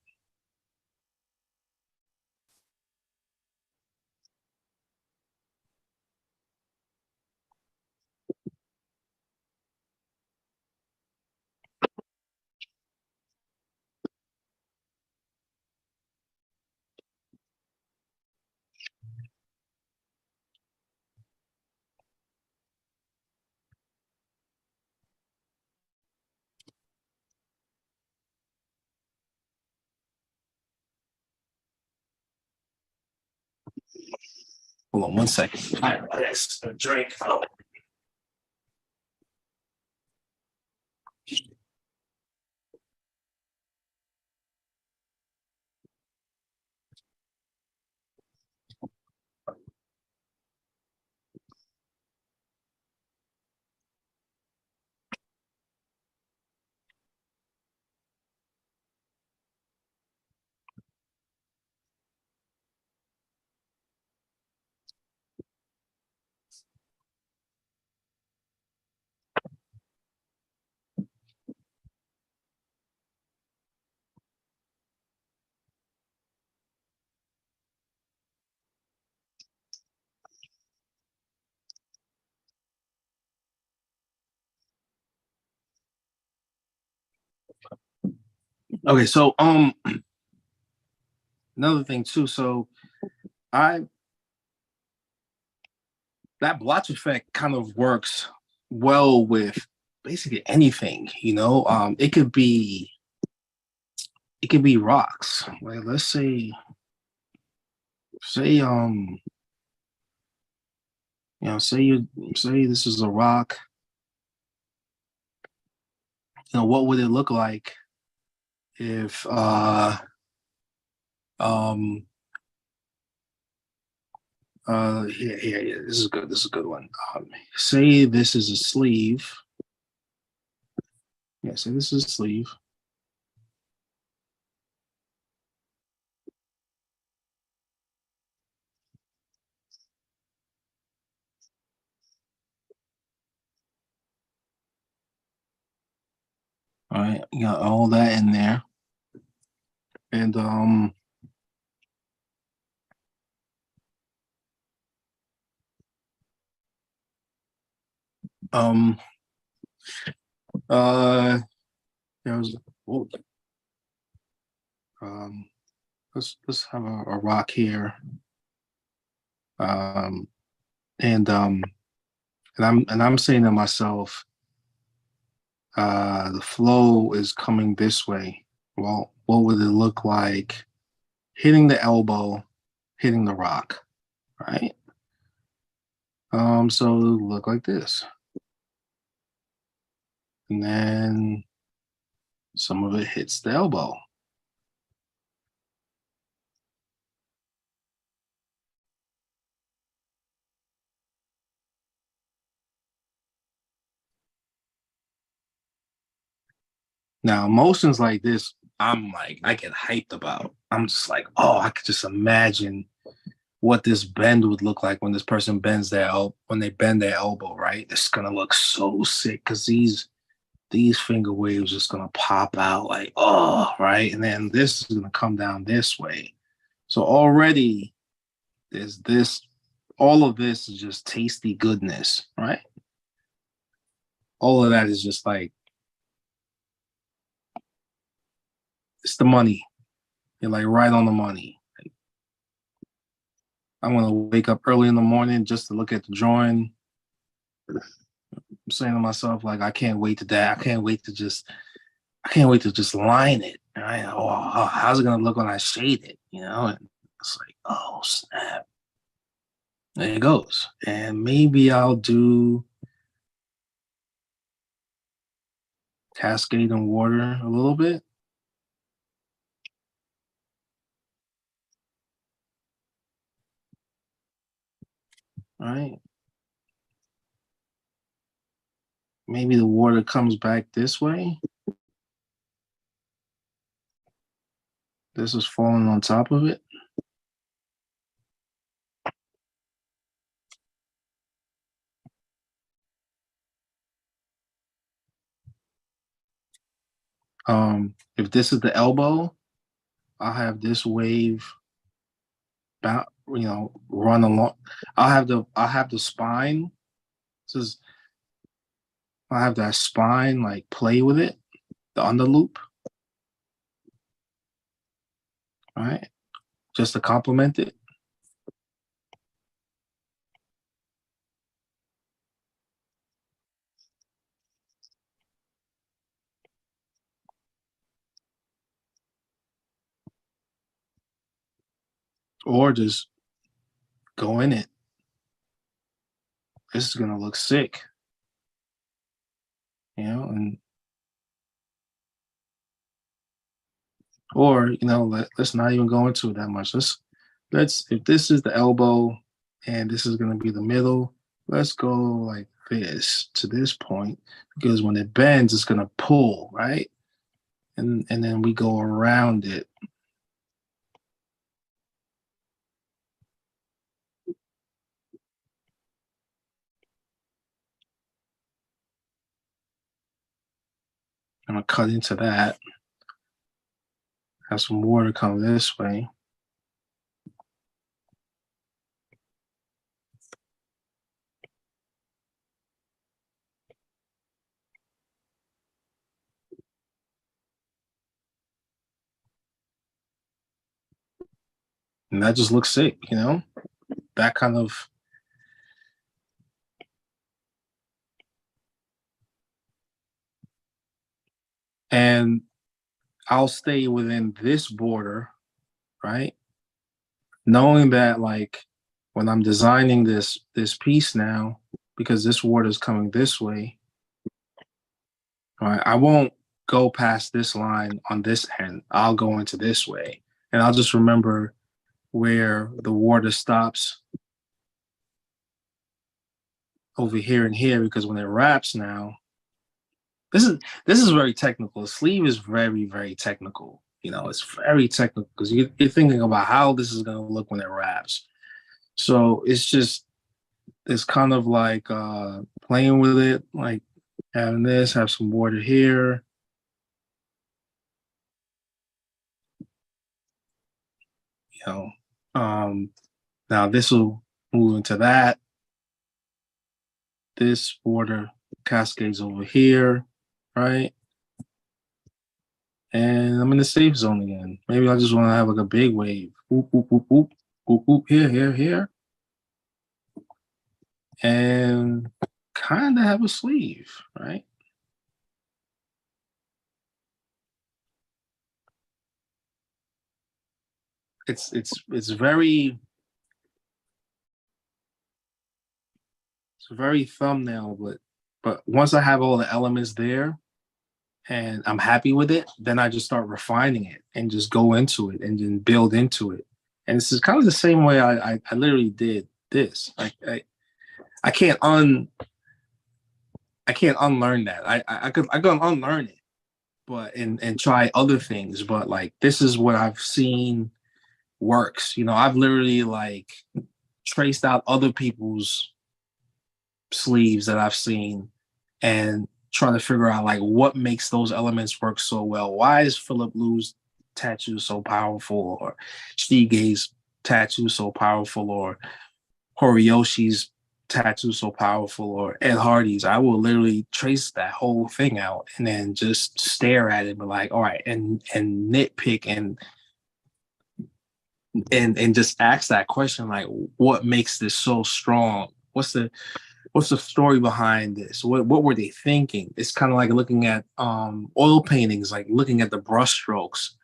Hold on one second. I a drink. Okay, so another thing too. So that blotch effect kind of works well with basically anything, It could be rocks. Like let's say say say this is a rock, what would it look like if yeah, this is good. This is a good one. Say this is a sleeve. Yeah, say this is a sleeve. All right, you got all that in there. And there was oh, let's have a rock here. And I'm saying to myself, the flow is coming this way. Well, what would it look like hitting the elbow, hitting the rock, right? So it'll look like this. And then some of it hits the elbow. Now, emotions like this, I get hyped about. I'm just like, oh, I could just imagine what this bend would look like when this person bends when they bend their elbow, right? It's gonna look so sick because these finger waves just gonna pop out like, oh, right? And then this is gonna come down this way. So already there's this, all of this is just tasty goodness, right? All of that is just like, it's the money. You're like right on the money. I'm gonna wake up early in the morning just to look at the drawing. I'm saying to myself, like, I can't wait to that. I can't wait to just line it. Right? Oh, how's it gonna look when I shade it? And it's like, oh snap. There it goes. And maybe I'll do cascade and water a little bit. All right. Maybe the water comes back this way. This is falling on top of it. If this is the elbow, I'll have this wave run along. I'll have the spine. I'll have that spine like play with it, the underloop. All right. Just to complement it. Or just go in it. This is gonna look sick. And or let's not even go into it that much. Let's if this is the elbow and this is gonna be the middle, let's go like this to this point, because when it bends, it's gonna pull, right? And then we go around it. I'm gonna cut into that. Have some water come this way. And that just looks sick, that kind of. And I'll stay within this border, right? Knowing that, like, when I'm designing this piece now, because this water is coming this way, right? I won't go past this line on this end. I'll go into this way. And I'll just remember where the water stops over here and here, because when it wraps now, this is very technical. The sleeve is very, very technical. You know, it's very technical because you're thinking about how this is going to look when it wraps. So it's kind of like playing with it, like having this, have some water here. You know, now this will move into that. This water cascades over here, right? And I'm in the safe zone again. Maybe I just want to have like a big wave. Whoop, whoop, whoop, whoop, whoop, whoop, here, here, here. And kind of have a sleeve, right? It's very thumbnail, but once I have all the elements there and I'm happy with it, then I just start refining it and just go into it and then build into it. And this is kind of the same way I literally did this. I can't unlearn that. I could unlearn it, but and try other things. But like this is what I've seen works. You know, I've literally like traced out other people's sleeves that I've seen and trying to figure out like what makes those elements work so well. Why is Philip Liu's tattoo so powerful, or Shige's tattoo so powerful, or Horiyoshi's tattoo so powerful, or Ed Hardy's? I will literally trace that whole thing out and then just stare at it, but like, all right, and nitpick and just ask that question, like, what makes this so strong? What's the story behind this? What were they thinking? It's kind of like looking at oil paintings, like looking at the brush strokes.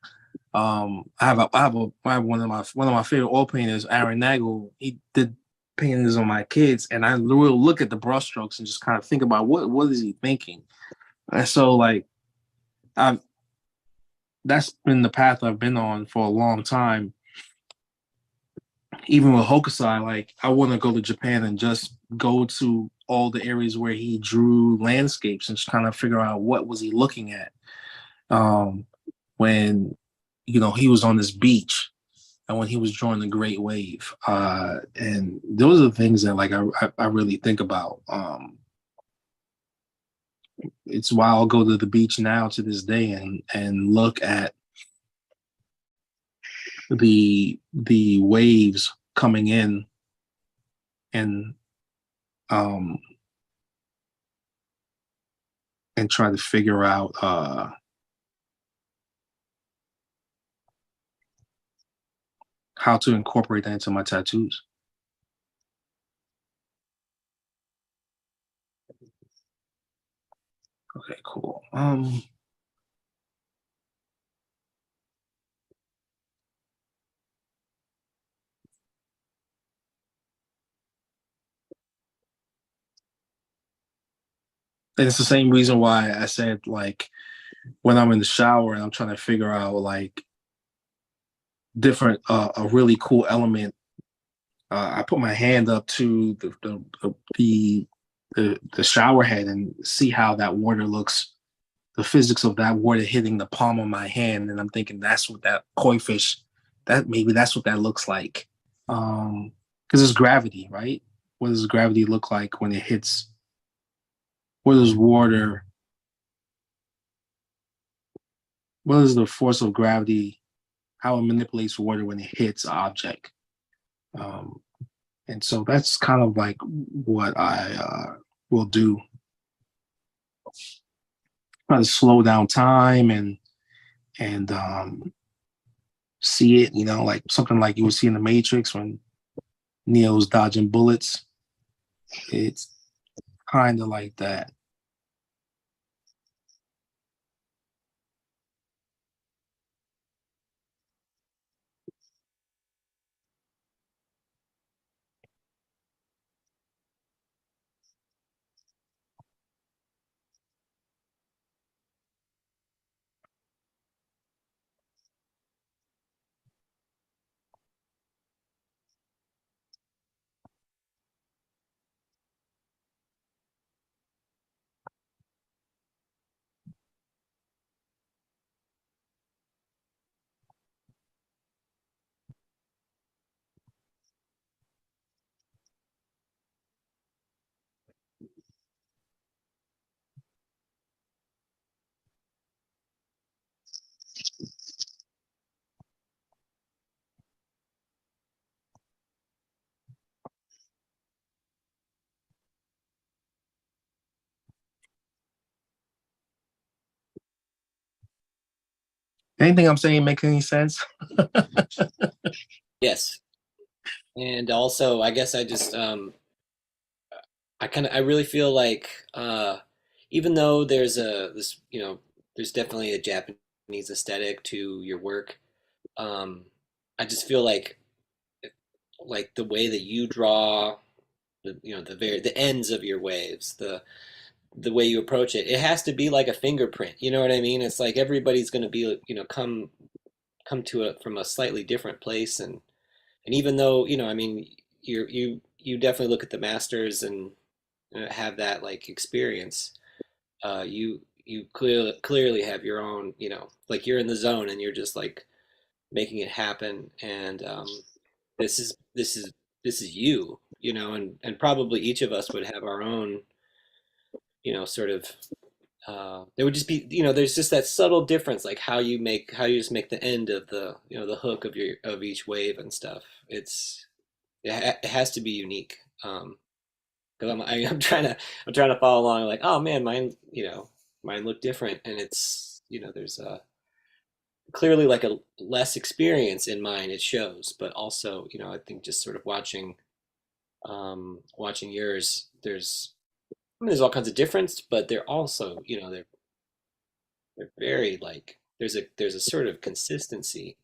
I have one of my favorite oil painters, Aaron Nagel. He did paintings on my kids, and I will look at the brush strokes and just kind of think about what is he thinking. And so like that's been the path I've been on for a long time. Even with Hokusai, like I want to go to Japan and just go to all the areas where he drew landscapes and just kind of figure out what was he looking at when he was on this beach and when he was drawing the Great Wave. And those are the things that like I really think about. It's why I'll go to the beach now to this day and look at the waves coming in and try to figure out how to incorporate that into my tattoos. Okay, cool. And it's the same reason why I said, like, when I'm in the shower and I'm trying to figure out like different a really cool element, I put my hand up to the shower head and see how that water looks, the physics of that water hitting the palm of my hand, and I'm thinking that's what that koi fish, that's what that looks like, because it's gravity, right? What does gravity look like when it hits? What is water? What is the force of gravity? How it manipulates water when it hits an object? And so that's kind of like what I will do. Try to slow down time and see it, like something like you would see in the Matrix when Neo's dodging bullets. It's kind of like that. Anything I'm saying make any sense? Yes. And also, I guess I really feel like even though there's definitely a Japanese aesthetic to your work, um, I just feel like the way that you draw the ends of your waves, the way you approach it, it has to be like a fingerprint. You know what I mean? It's like everybody's going to be come to it from a slightly different place, and even though I mean you definitely look at the masters and have that like experience. You clearly have your own, like you're in the zone and you're just like making it happen. And this is this is this is you, and probably each of us would have our own, sort of. There would just be, there's just that subtle difference, like how you just make the end of the hook of each wave and stuff. It has to be unique. Because I'm trying to follow along, like, oh man, mine look different, and it's, there's clearly like a less experience in mine, it shows, but also, I think just sort of watching yours, there's all kinds of difference, but they're also, they're very like, there's a sort of consistency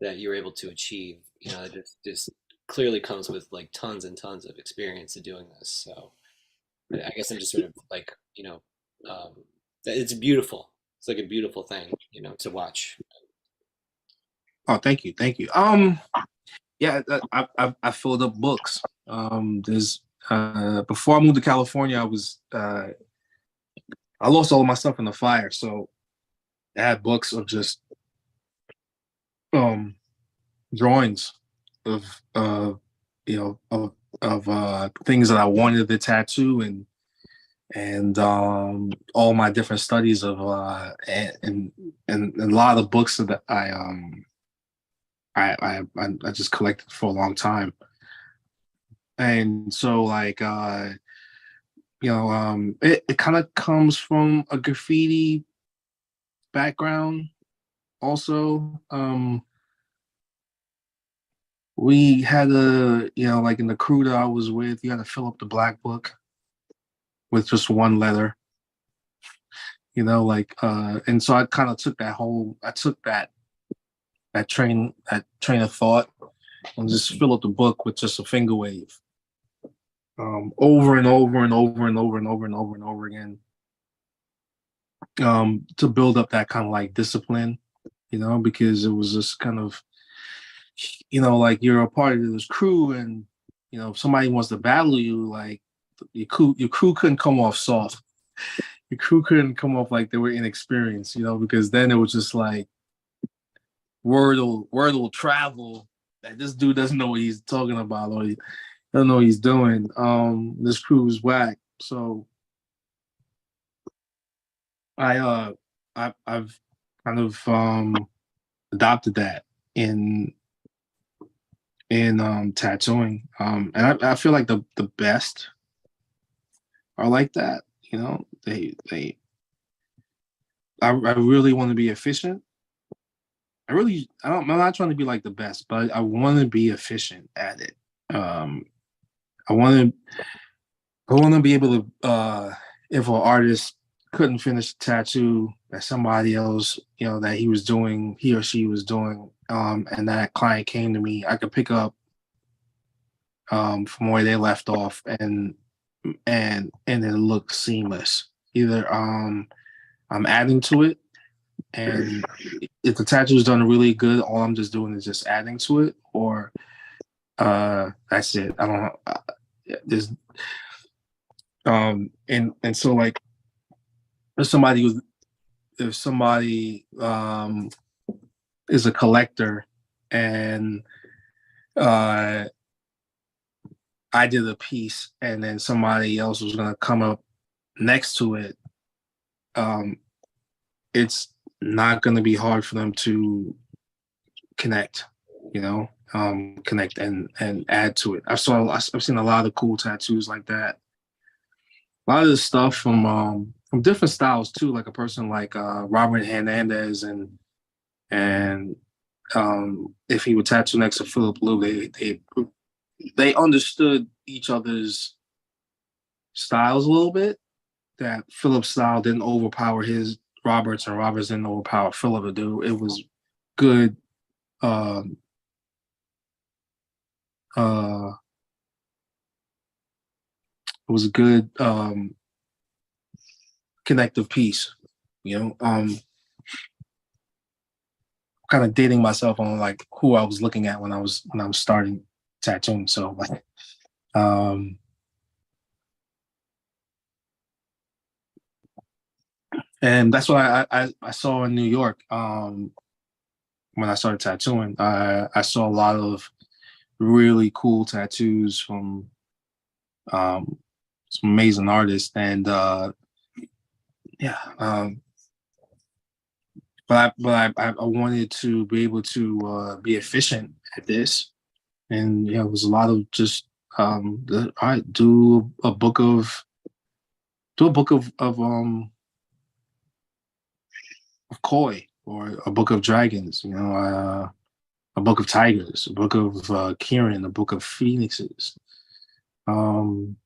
that you're able to achieve, that just clearly comes with like tons and tons of experience of doing this. So I guess I'm just sort of like, it's beautiful. It's like a beautiful thing, to watch. Oh, thank you, thank you. Yeah, I filled up books. There's before I moved to California, I lost all of my stuff in the fire, so I had books of just drawings of things that I wanted to tattoo, and all my different studies of and a lot of the books that I just collected for a long time. And so like it kind of comes from a graffiti background also. We had like in the crew that I was with, you had to fill up the black book with just one letter, and so I kind of took that train of thought and just fill up the book with just a finger wave, over and over and over and over and over and over and over again, to build up that kind of like discipline, because it was just kind of, like you're a part of this crew, and if somebody wants to battle you, like your crew couldn't come off soft. Your crew couldn't come off like they were inexperienced, because then it was just like word will travel that this dude doesn't know what he's talking about, or he doesn't know what he's doing. This crew is whack. So I've kind of adopted that in tattooing, and I feel like the best are like that. I really want to be efficient. I'm not trying to be like the best, but I want to be efficient at it. I want to be able to, if an artist couldn't finish a tattoo that somebody else, that he or she was doing, and that client came to me, I could pick up from where they left off, and it looks seamless. Either I'm adding to it, and if the tattoo is done really good, all I'm just doing is just adding to it, or that's it. I don't know. There's and so like if somebody is a collector, and I did a piece, and then somebody else was gonna come up next to it, it's not gonna be hard for them to connect, connect and add to it. I've seen a lot of cool tattoos like that. A lot of the stuff from different styles too, like a person like Robert Hernandez and and if he would tattoo next to Philip Liu, they understood each other's styles a little bit. That Philip's style didn't overpower his Roberts, and Roberts didn't overpower Philip to do. It was good. It was a good connective piece, you know. Kind of dating myself on like who I was looking at when I was starting tattooing. So like, and that's what I saw in New York when I started tattooing. I saw a lot of really cool tattoos from some amazing artists, and but I wanted to be able to be efficient at this, and it was a lot of just I do a book of koi, or a book of dragons, a book of tigers, a book of Kirin, a book of phoenixes. And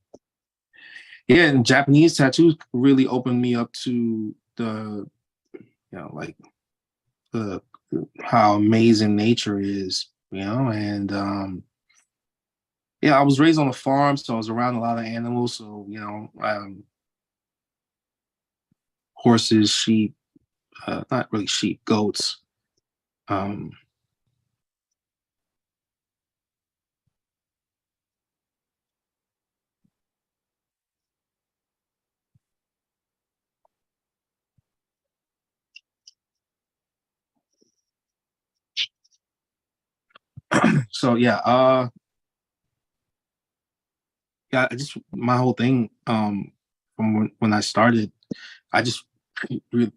Japanese tattoos really opened me up to the, like how amazing nature is, and I was raised on a farm, so I was around a lot of animals. So, horses, sheep, not really sheep, goats. So I just, my whole thing from when I started, I just really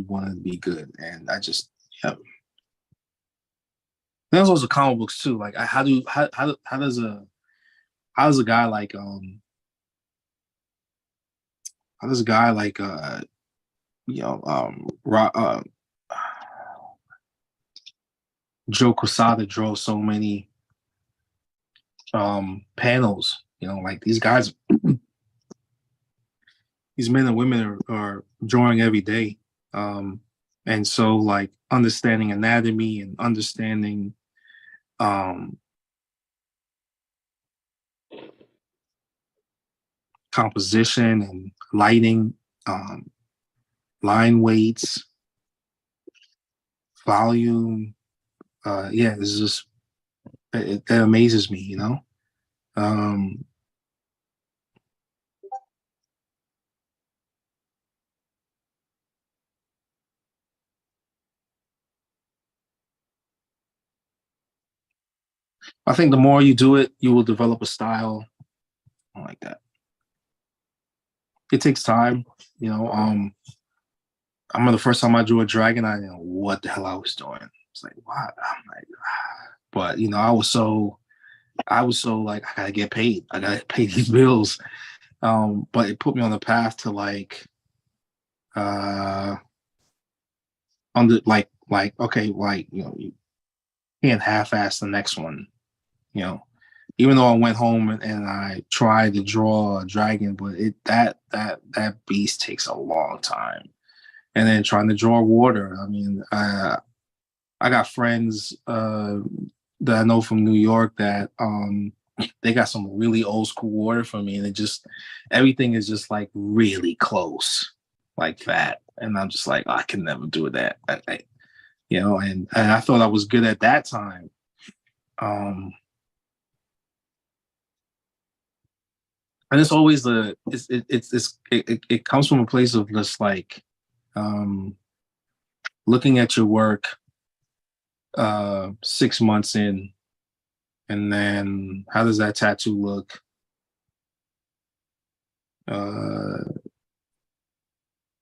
wanted to be good, and I just There's also comic books too. Like how does a guy like how does a guy like Joe Quesada draw so many panels? Like these guys, these men and women are drawing every day. And so like understanding anatomy and understanding composition and lighting, line weights, volume. This is just, it amazes me, I think the more you do it, you will develop a style like that. It takes time, I remember the first time I drew a dragon, I didn't know what the hell I was doing. It's like, what? I'm like, but I was so like, I gotta get paid. I gotta pay these bills. But it put me on the path to like, okay, like, you can't half-ass the next one, even though I went home and I tried to draw a dragon, but that beast takes a long time. And then trying to draw water. I mean, I got friends that I know from New York that they got some really old school water for me, and everything is just like really close, like that. And I'm just like, I can never do that. And I thought I was good at that time. And it's always it comes from a place of just like looking at your work 6 months in, and then how does that tattoo look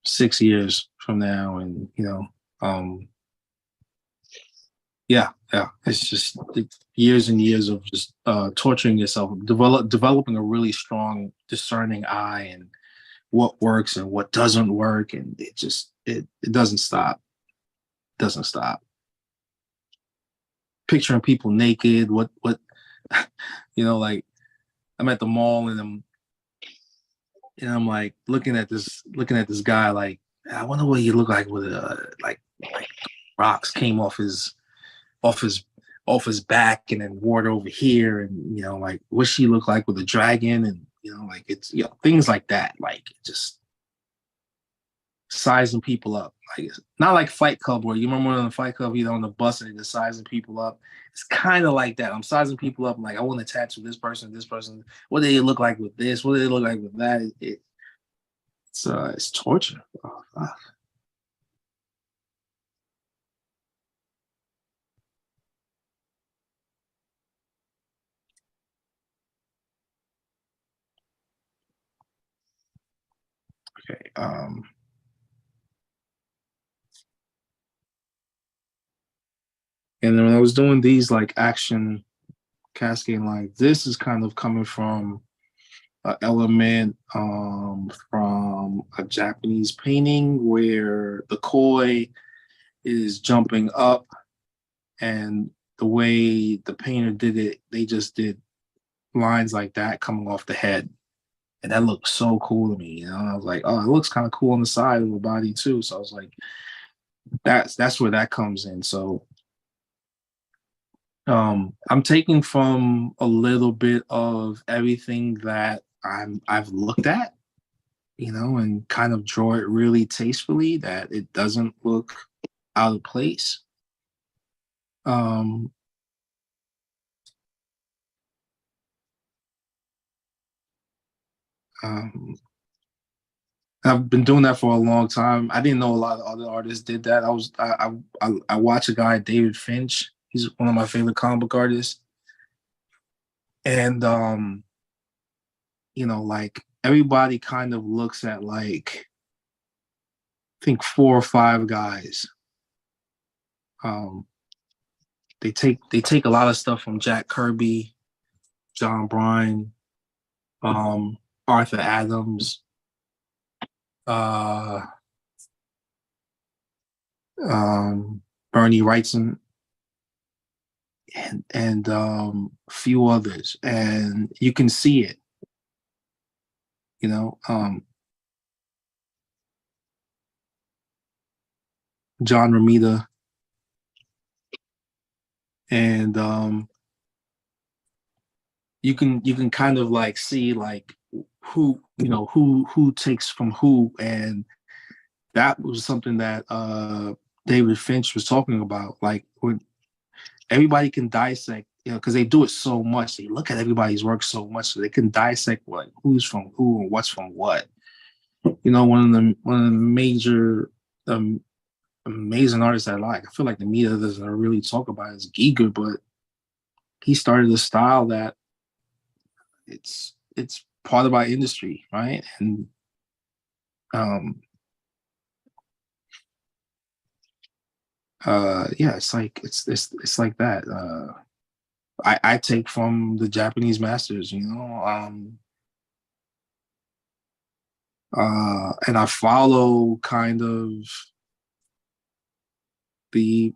6 years from now? And it's just years and years of just torturing yourself, developing a really strong discerning eye, and what works and what doesn't work, and it doesn't stop. doesn't stop. Picturing people naked, what, like I'm at the mall and I'm like looking at this guy like, I wonder what he looked like with like rocks came off his back and then wore it over here, and like what she looked like with a dragon, and like it's things like that, like just sizing people up, like not like Fight Club where you remember on the Fight Club on the bus and they're sizing people up. It's kind of like that. I'm sizing people up, like I want to tattoo this person. What do they look like with this? What do they look like with that? It's torture. Oh, fuck. Okay. And then when I was doing these like action cascading lines, this is kind of coming from an element from a Japanese painting where the koi is jumping up, and the way the painter did it, they just did lines like that coming off the head. And that looked so cool to me. I was like, oh, it looks kind of cool on the side of the body too. So I was like, that's where that comes in. So I'm taking from a little bit of everything that I've looked at, and kind of draw it really tastefully that it doesn't look out of place. I've been doing that for a long time. I didn't know a lot of other artists did that. I watch a guy, David Finch. He's one of my favorite comic book artists. And like everybody kind of looks at like I think 4 or 5 guys. They take a lot of stuff from Jack Kirby, John Bryan, Arthur Adams, Bernie Wrightson, and a few others, and you can see it. John Romita, and you can kind of like see like who takes from who, and that was something that David Finch was talking about, like when everybody can dissect, because they do it so much. They look at everybody's work so much, so they can dissect like who's from who and what's from what. One of the major amazing artists I like. I feel like the media doesn't really talk about is Giger, but he started a style that it's part of our industry, right? And it's like it's like that. I take from the Japanese masters, and I follow kind of the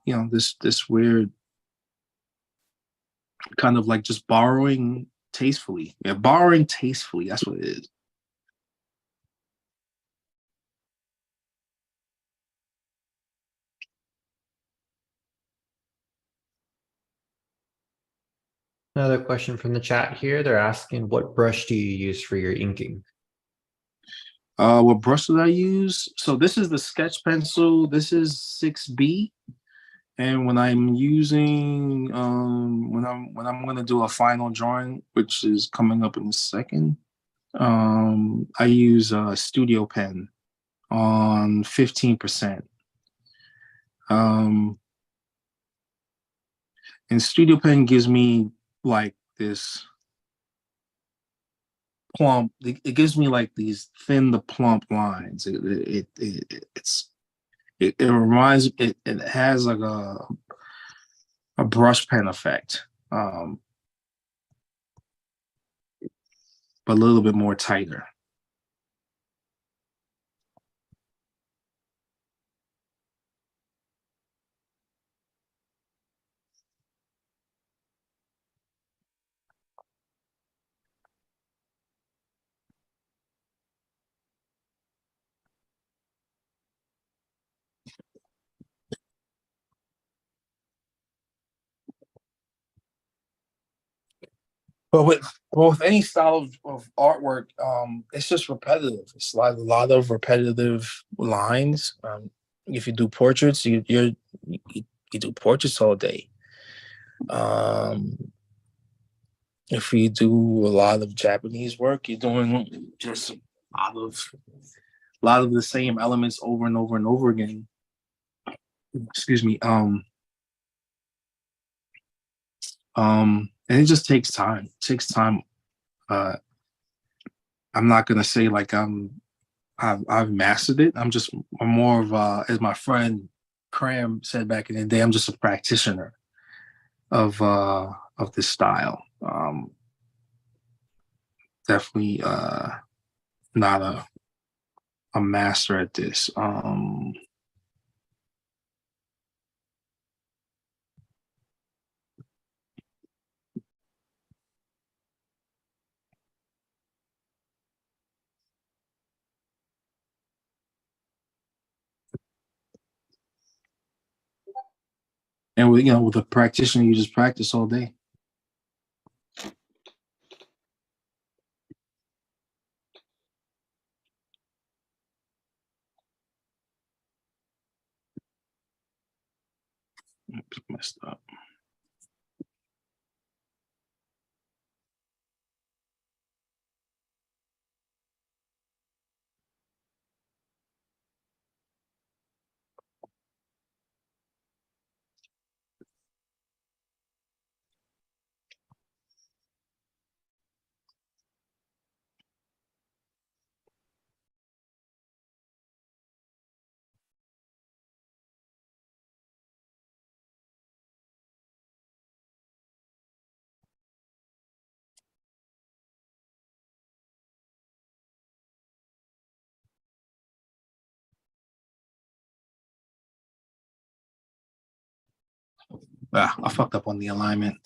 this weird kind of like just borrowing tastefully. Yeah, borrowing tastefully. That's what it is. Another question from the chat here. They're asking, what brush do you use for your inking? What brush did I use? So this is the sketch pencil. This is 6B. And when I'm using, when I'm gonna do a final drawing, which is coming up in a second, I use a Studio Pen on 15%. And Studio Pen gives me like this plump. It gives me like these thin to plump lines. It reminds it has like a brush pen effect, but a little bit more tighter. But with any style of artwork, it's just repetitive. It's like a lot of repetitive lines. If you do portraits, you do portraits all day. If you do a lot of Japanese work, you're doing just a lot of the same elements over and over and over again. Excuse me. And it just takes time. It takes time. I'm not gonna say like I've mastered it. I'm more of as my friend Cram said back in the day, I'm just a practitioner of this style. Definitely not a master at this. And with a practitioner, you just practice all day. Oops, messed up. I fucked up on the alignment.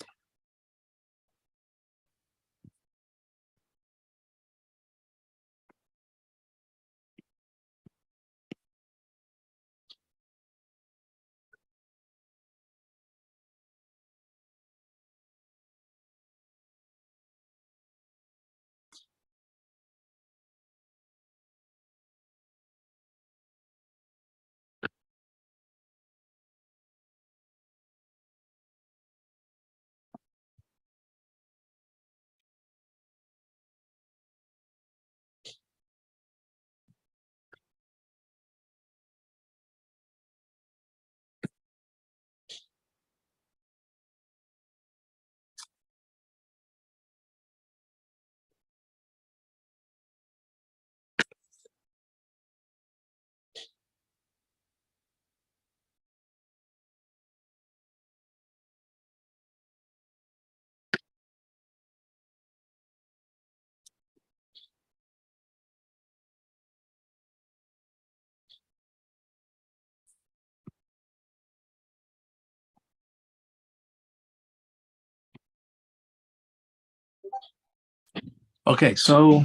Okay, so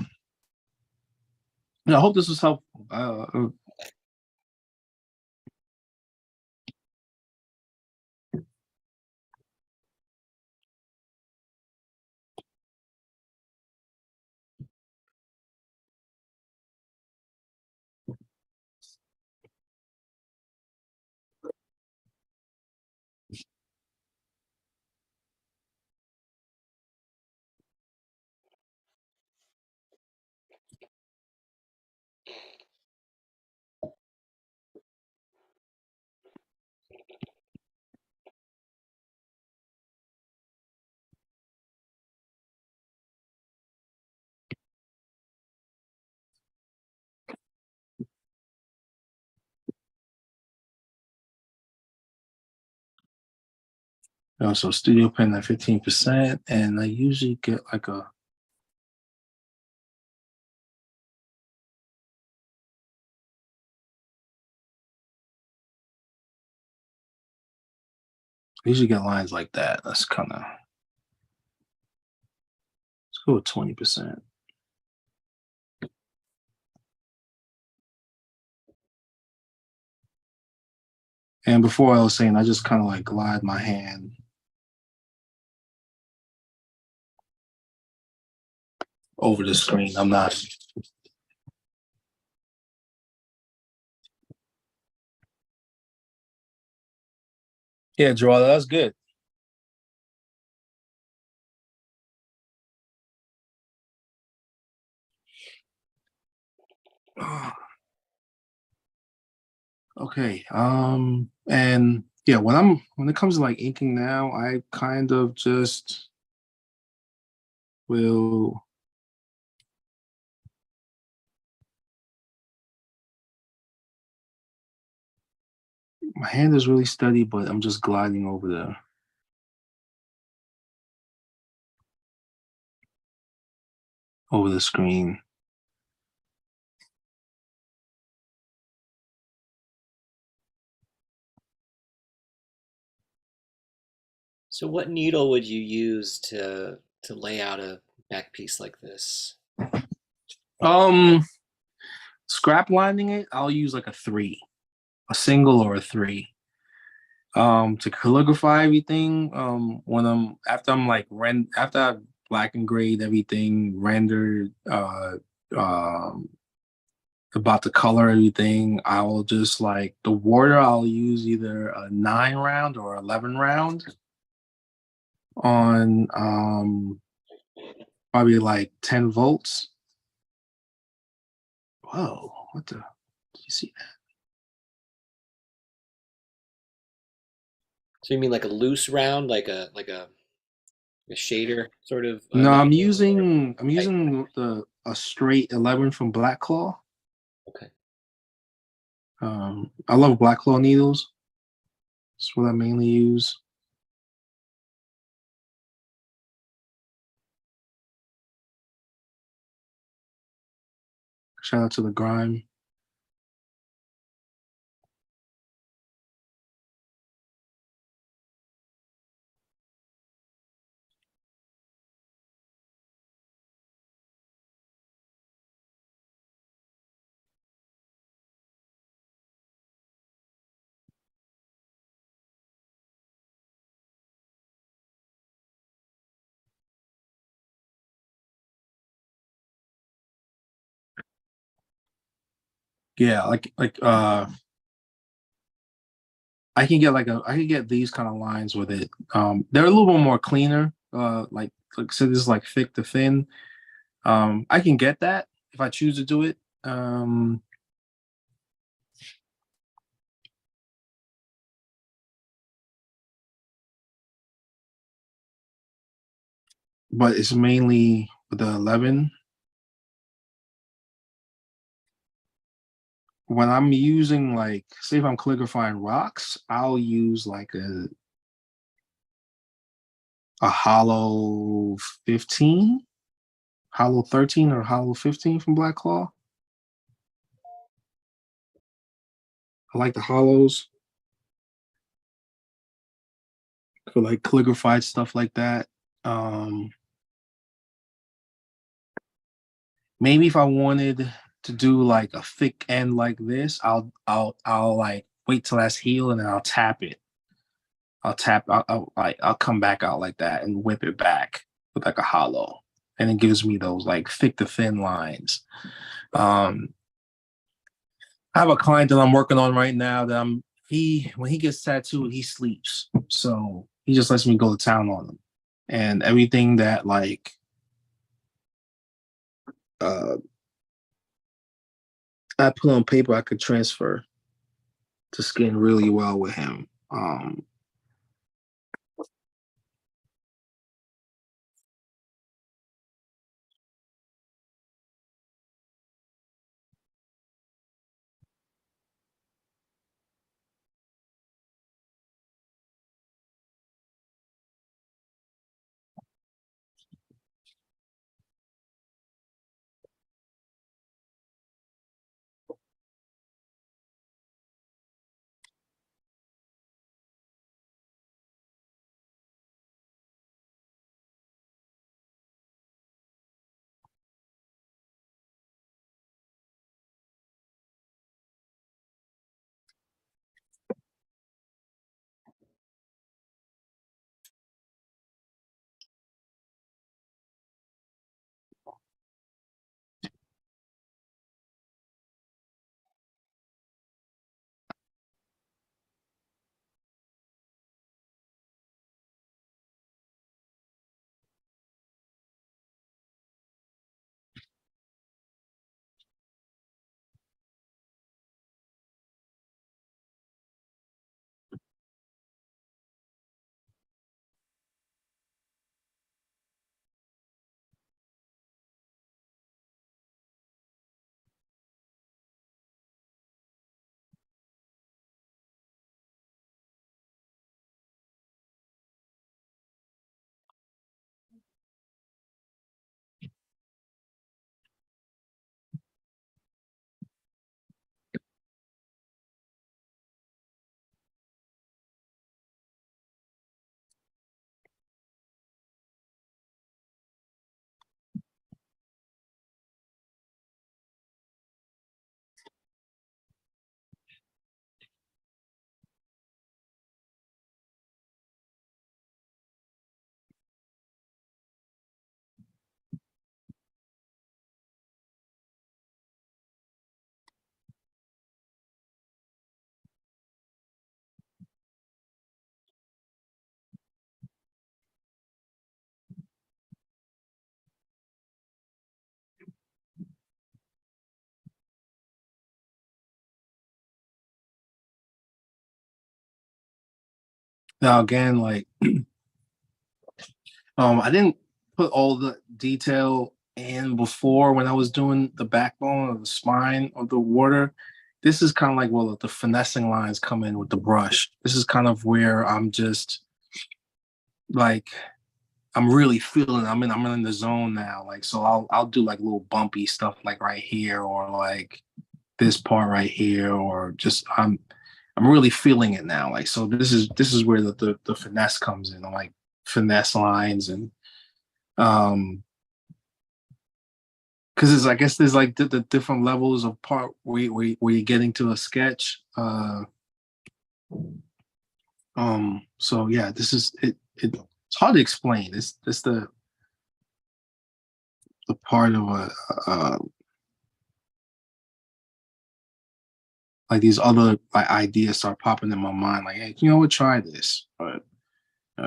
I hope this was helpful. So studio pen at 15%, and I usually get like I usually get lines like that. That's kind of, let's go with 20%. And before I was saying, I just kind of like glide my hand over the screen. I'm not. Yeah, Joel, that's good. Okay. And yeah, when it comes to like inking now, I kind of just will. My hand is really steady, but I'm just gliding over the screen. So what needle would you use to lay out a back piece like this? Um, Scrap lining it, I'll use like a 3, a single or a 3. To calligraphy everything, when I'm like after I've black and grayed everything, rendered, um, about to color everything, I'll just like the water, I'll use either a 9 round or 11 round on probably like 10 volts. Whoa, what the? Did you see that? So you mean like a loose round, like a shader sort of No, I'm medium? using a straight 11 from Black Claw. Okay. I love Black Claw needles. That's what I mainly use. Shout out to the grime. Yeah, I can get these kind of lines with it. They're a little bit more cleaner. Like I said, this is like thick to thin. I can get that if I choose to do it. But it's mainly with the 11. When I'm using like, say if I'm calligraphing rocks, I'll use like a hollow 15, hollow 13 or hollow 15 from Black Claw. I like the hollows for like calligraphied stuff like that. Um, Maybe if I wanted to do like a thick end like this, I'll like wait till that's healed and then I'll tap it. I'll come back out like that and whip it back with like a hollow, and it gives me those like thick to thin lines. Um, I have a client that I'm working on right now that when he gets tattooed, he sleeps. So he just lets me go to town on him. And everything that like uh I put on paper I could transfer to skin really well with him. Now again, like I didn't put all the detail in before when I was doing the backbone of the spine of the water. This is kind of like well the finessing lines come in with the brush. This is kind of where I'm just like I'm really feeling I'm in the zone now. Like so I'll do like little bumpy stuff like right here or like this part right here or just I'm really feeling it now. Like so this is where the finesse comes in. I'm like finesse lines and because it's I guess there's like the different levels of part where you're getting to a sketch. So yeah, this is it's hard to explain. It's the part of a like these other like ideas start popping in my mind. Like, hey, you know what? Try this, or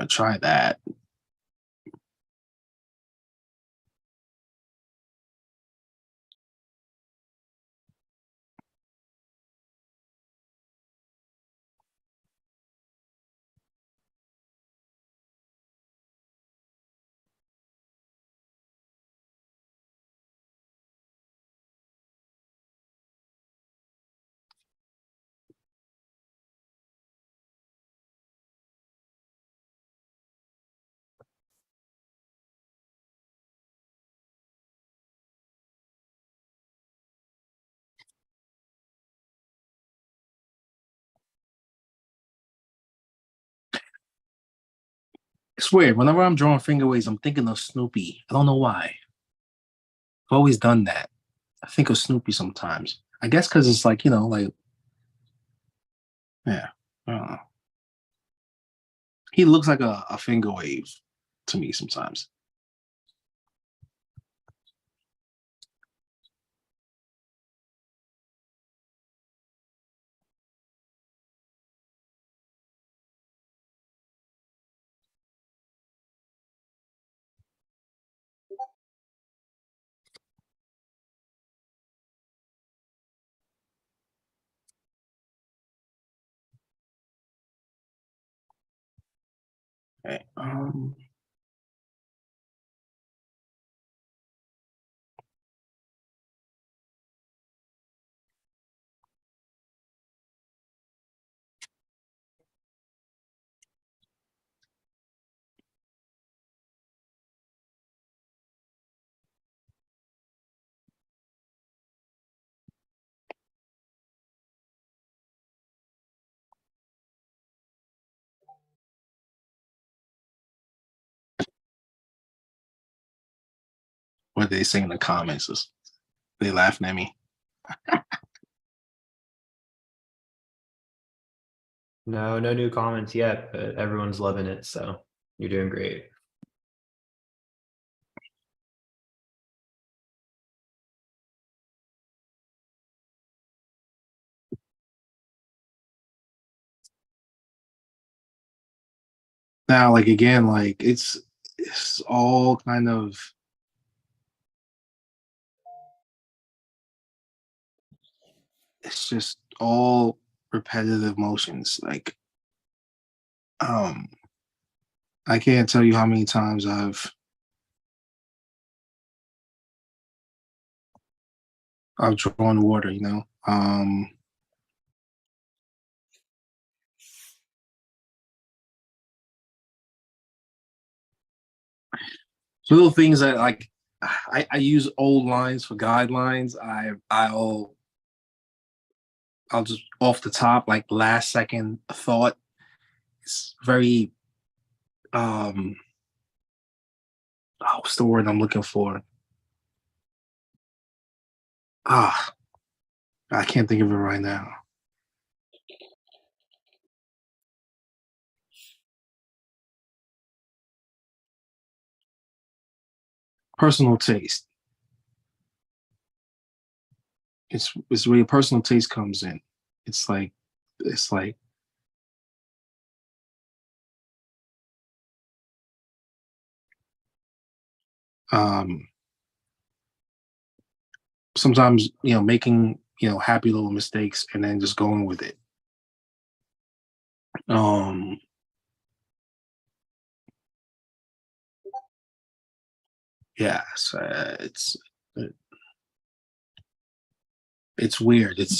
try that. It's weird. Whenever I'm drawing finger waves, I'm thinking of Snoopy. I don't know why. I've always done that. I think of Snoopy sometimes. I guess because it's like like yeah. I don't know. He looks like a finger wave to me sometimes. Okay. What they say in the comments is they laughing at me. No, no new comments yet, but everyone's loving it, so you're doing great. Now, like again, like it's all kind of it's just all repetitive motions. Like um I can't tell you how many times I've drawn water, little things that like I use old lines for guidelines. I'll just off the top, like last second thought. It's very what's the word I'm looking for? Ah, I can't think of it right now. Personal taste. It's where your personal taste comes in. It's like it's like um sometimes making happy little mistakes and then just going with it. Yes, it's weird. It's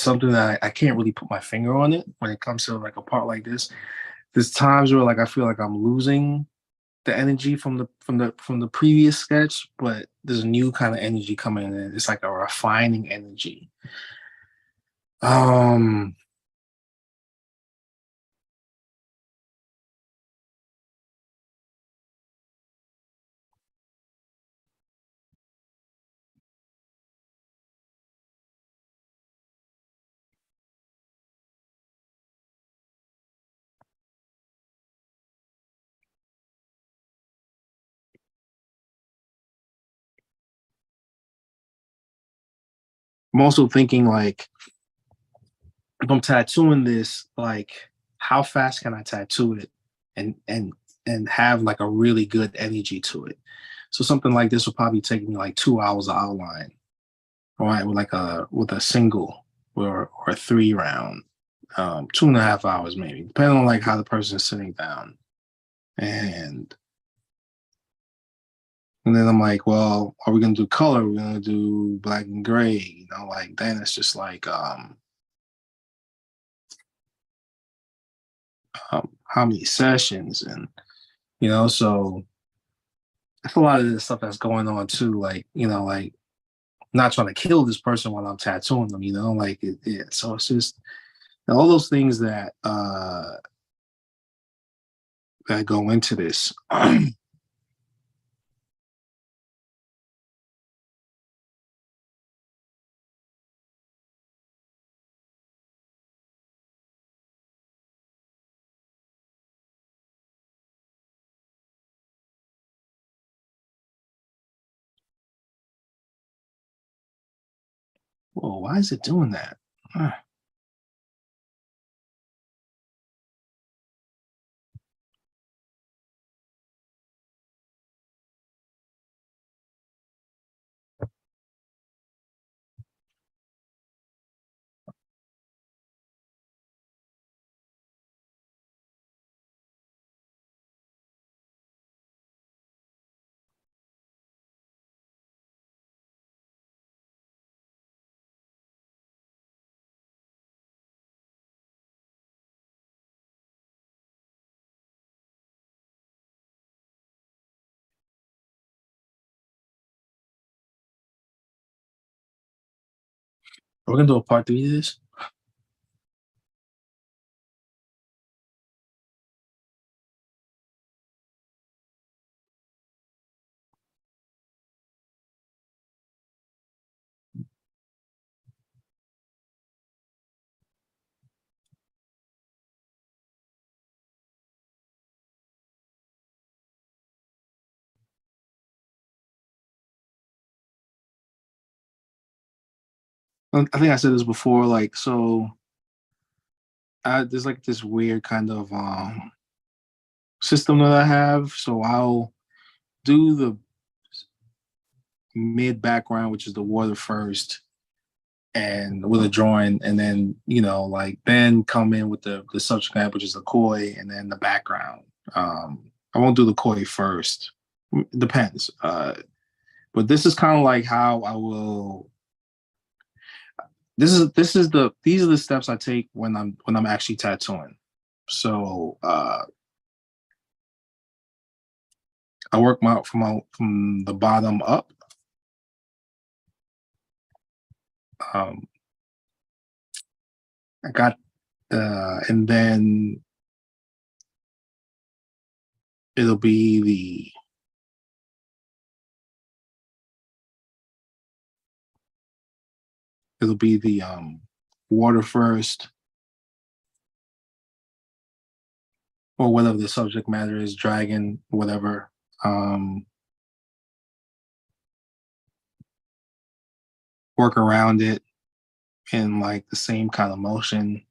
something that I can't really put my finger on it when it comes to like a part like this. There's times where like I feel like I'm losing the energy from the previous sketch, but there's a new kind of energy coming in. It's like a refining energy. Um, I'm also thinking like if I'm tattooing this, like how fast can I tattoo it and and and have like a really good energy to it? So something like this will probably take me like 2 hours to outline, all right, with a single or a 3 round, 2.5 hours maybe, depending on like how the person is sitting down. And and then I'm like, well, are we gonna do color? We're gonna do black and gray, like then it's just like how many sessions and so that's a lot of the stuff that's going on too. Like, like not trying to kill this person while I'm tattooing them, like so it's just all those things that go into this. Whoa, why is it doing that? We're gonna do a part 3 of this. I think I said this before, like so there's like this weird kind of system that I have. So I'll do the mid background, which is the water first, and with a drawing, and then like then come in with the subject matter, which is the koi, and then the background. I won't do the koi first. It depends. But this is kind of like how I will. These are the steps I take when I'm actually tattooing. So I work from the bottom up. I got and then it'll be the water first, or whatever the subject matter is, dragon, whatever. Work around it in like the same kind of motion.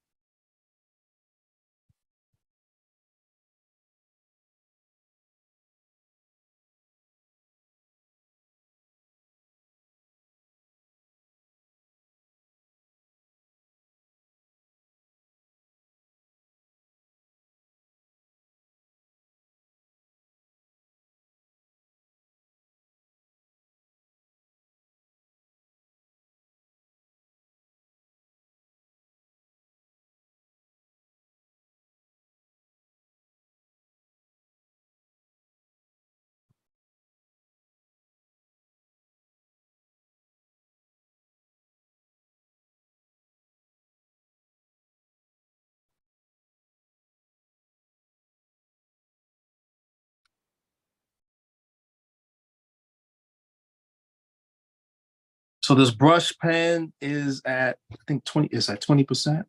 So this brush pen is at, I think 20%.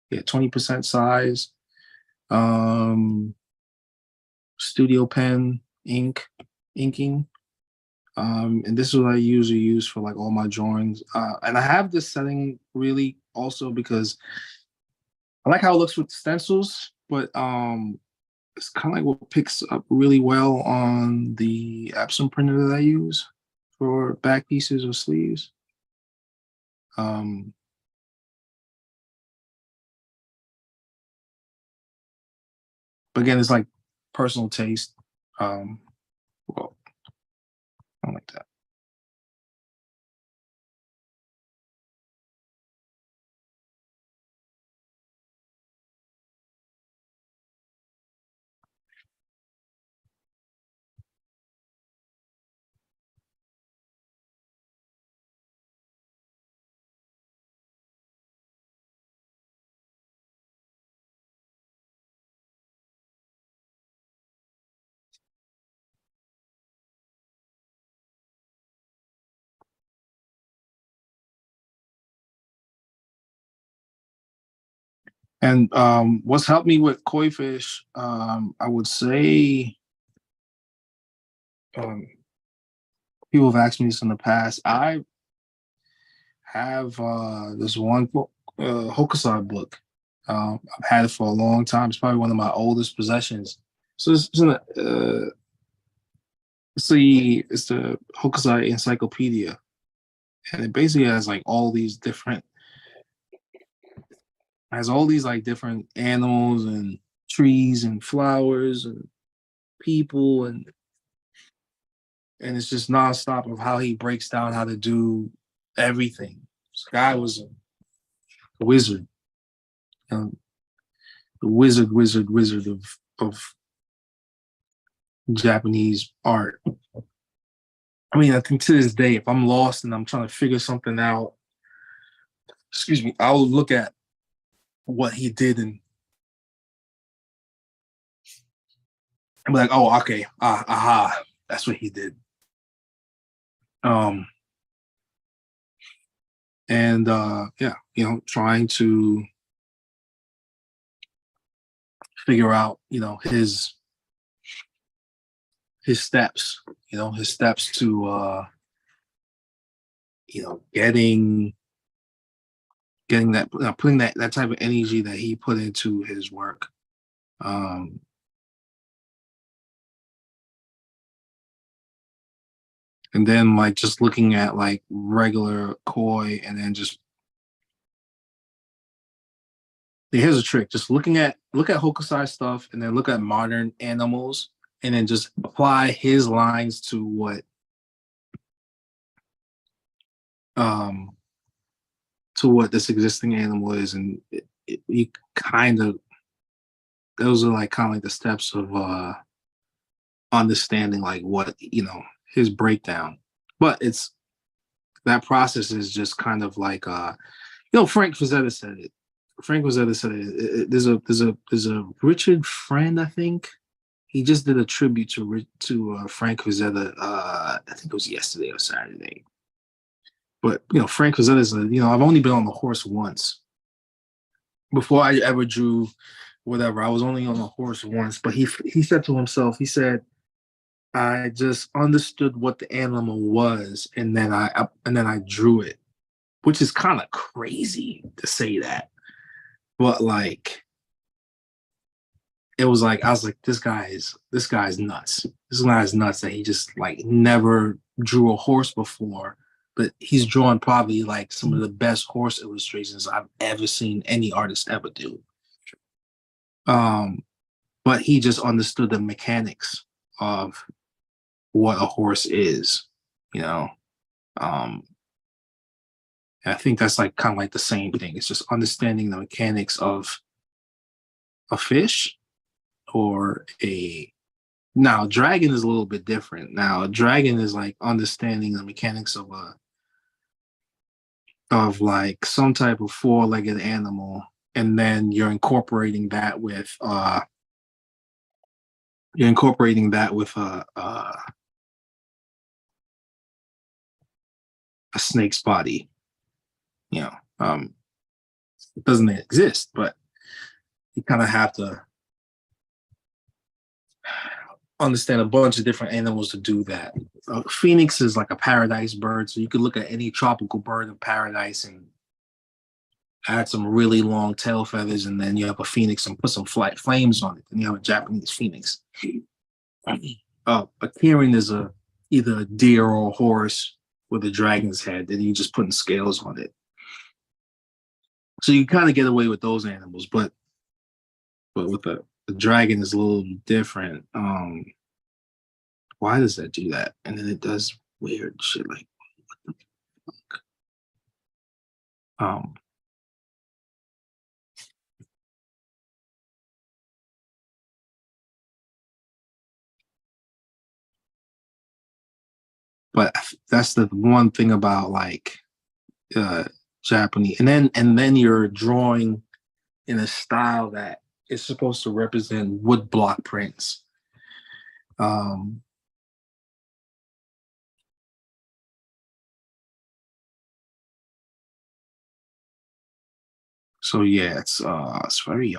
Yeah, 20% size. Studio pen, inking. And this is what I usually use for like all my drawings. And I have this setting really also because I like how it looks with stencils, but it's kind of like what picks up really well on the Epson printer that I use for back pieces or sleeves. But again, it's like personal taste. Well, I like that. And what's helped me with koi fish, I would say, people have asked me this in the past. I have this one book, Hokusai book. I've had it for a long time. It's probably one of my oldest possessions. So it's the Hokusai Encyclopedia, and it basically has like all these different like different animals and trees and flowers and people and it's just nonstop of how he breaks down how to do everything. This guy was a wizard, the wizard of Japanese art. I mean, I think to this day, if I'm lost and I'm trying to figure something out, excuse me, I'll look at what he did and be like, oh, okay, aha, that's what he did. And yeah, trying to figure out, his steps, his steps to getting that, putting that type of energy that he put into his work. And then like just looking at like regular koi and then just, here's a trick. Just look at Hokusai stuff and then look at modern animals and then just apply his lines to what this existing animal is. And you kind of, those are like kind of like the steps of understanding like what, his breakdown. But it's, that process is just kind of like, Frank Frazetta said it. There's a Richard Friend, I think. He just did a tribute to Frank Frazetta. I think it was yesterday or Saturday. But Frank Frazetta is I've only been on the horse once. Before I ever drew whatever, I was only on the horse once. But he said to himself, he said, I just understood what the animal was, and then I drew it, which is kind of crazy to say that. But like, it was like, I was like, this guy's nuts. This guy's nuts that he just like never drew a horse before, but he's drawn probably like some of the best horse illustrations I've ever seen any artist ever do. But he just understood the mechanics of what a horse is, I think that's like kind of like the same thing. It's just understanding the mechanics of a fish or now dragon is a little bit different. Now a dragon is like understanding the mechanics of like some type of four-legged animal, and then you're incorporating that with a snake's body. You know, it doesn't exist, but you kind of have to understand a bunch of different animals to do that. Phoenix is like a paradise bird, so you could look at any tropical bird in paradise and add some really long tail feathers, and then you have a phoenix and put some flames on it, and you have a Japanese phoenix. A Kirin is either a deer or a horse with a dragon's head, and you just putting scales on it. So you kind of get away with those animals, but with the dragon is a little different. Why does that do that? And then it does weird shit like what the fuck? But that's the one thing about like Japanese, and then you're drawing in a style that is supposed to represent wood block prints. So yeah, it's very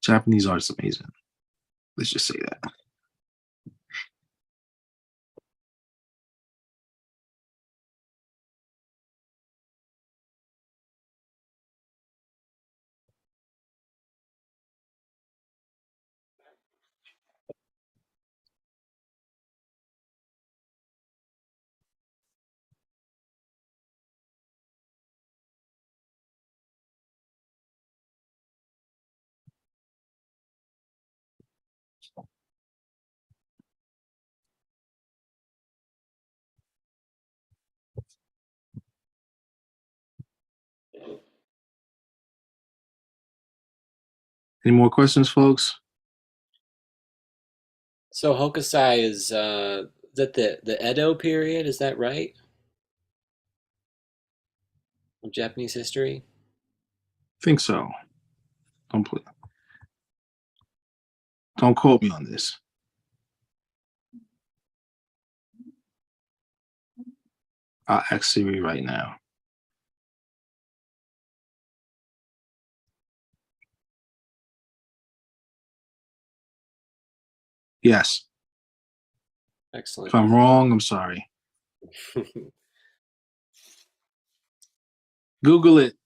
Japanese art's amazing. Let's just say that. Any more questions, folks? So Hokusai is that the Edo period? Is that right? Of Japanese history. I think so. Don't quote me on this. I'll ask Siri right now. Yes. Excellent. If I'm wrong, I'm sorry. Google it.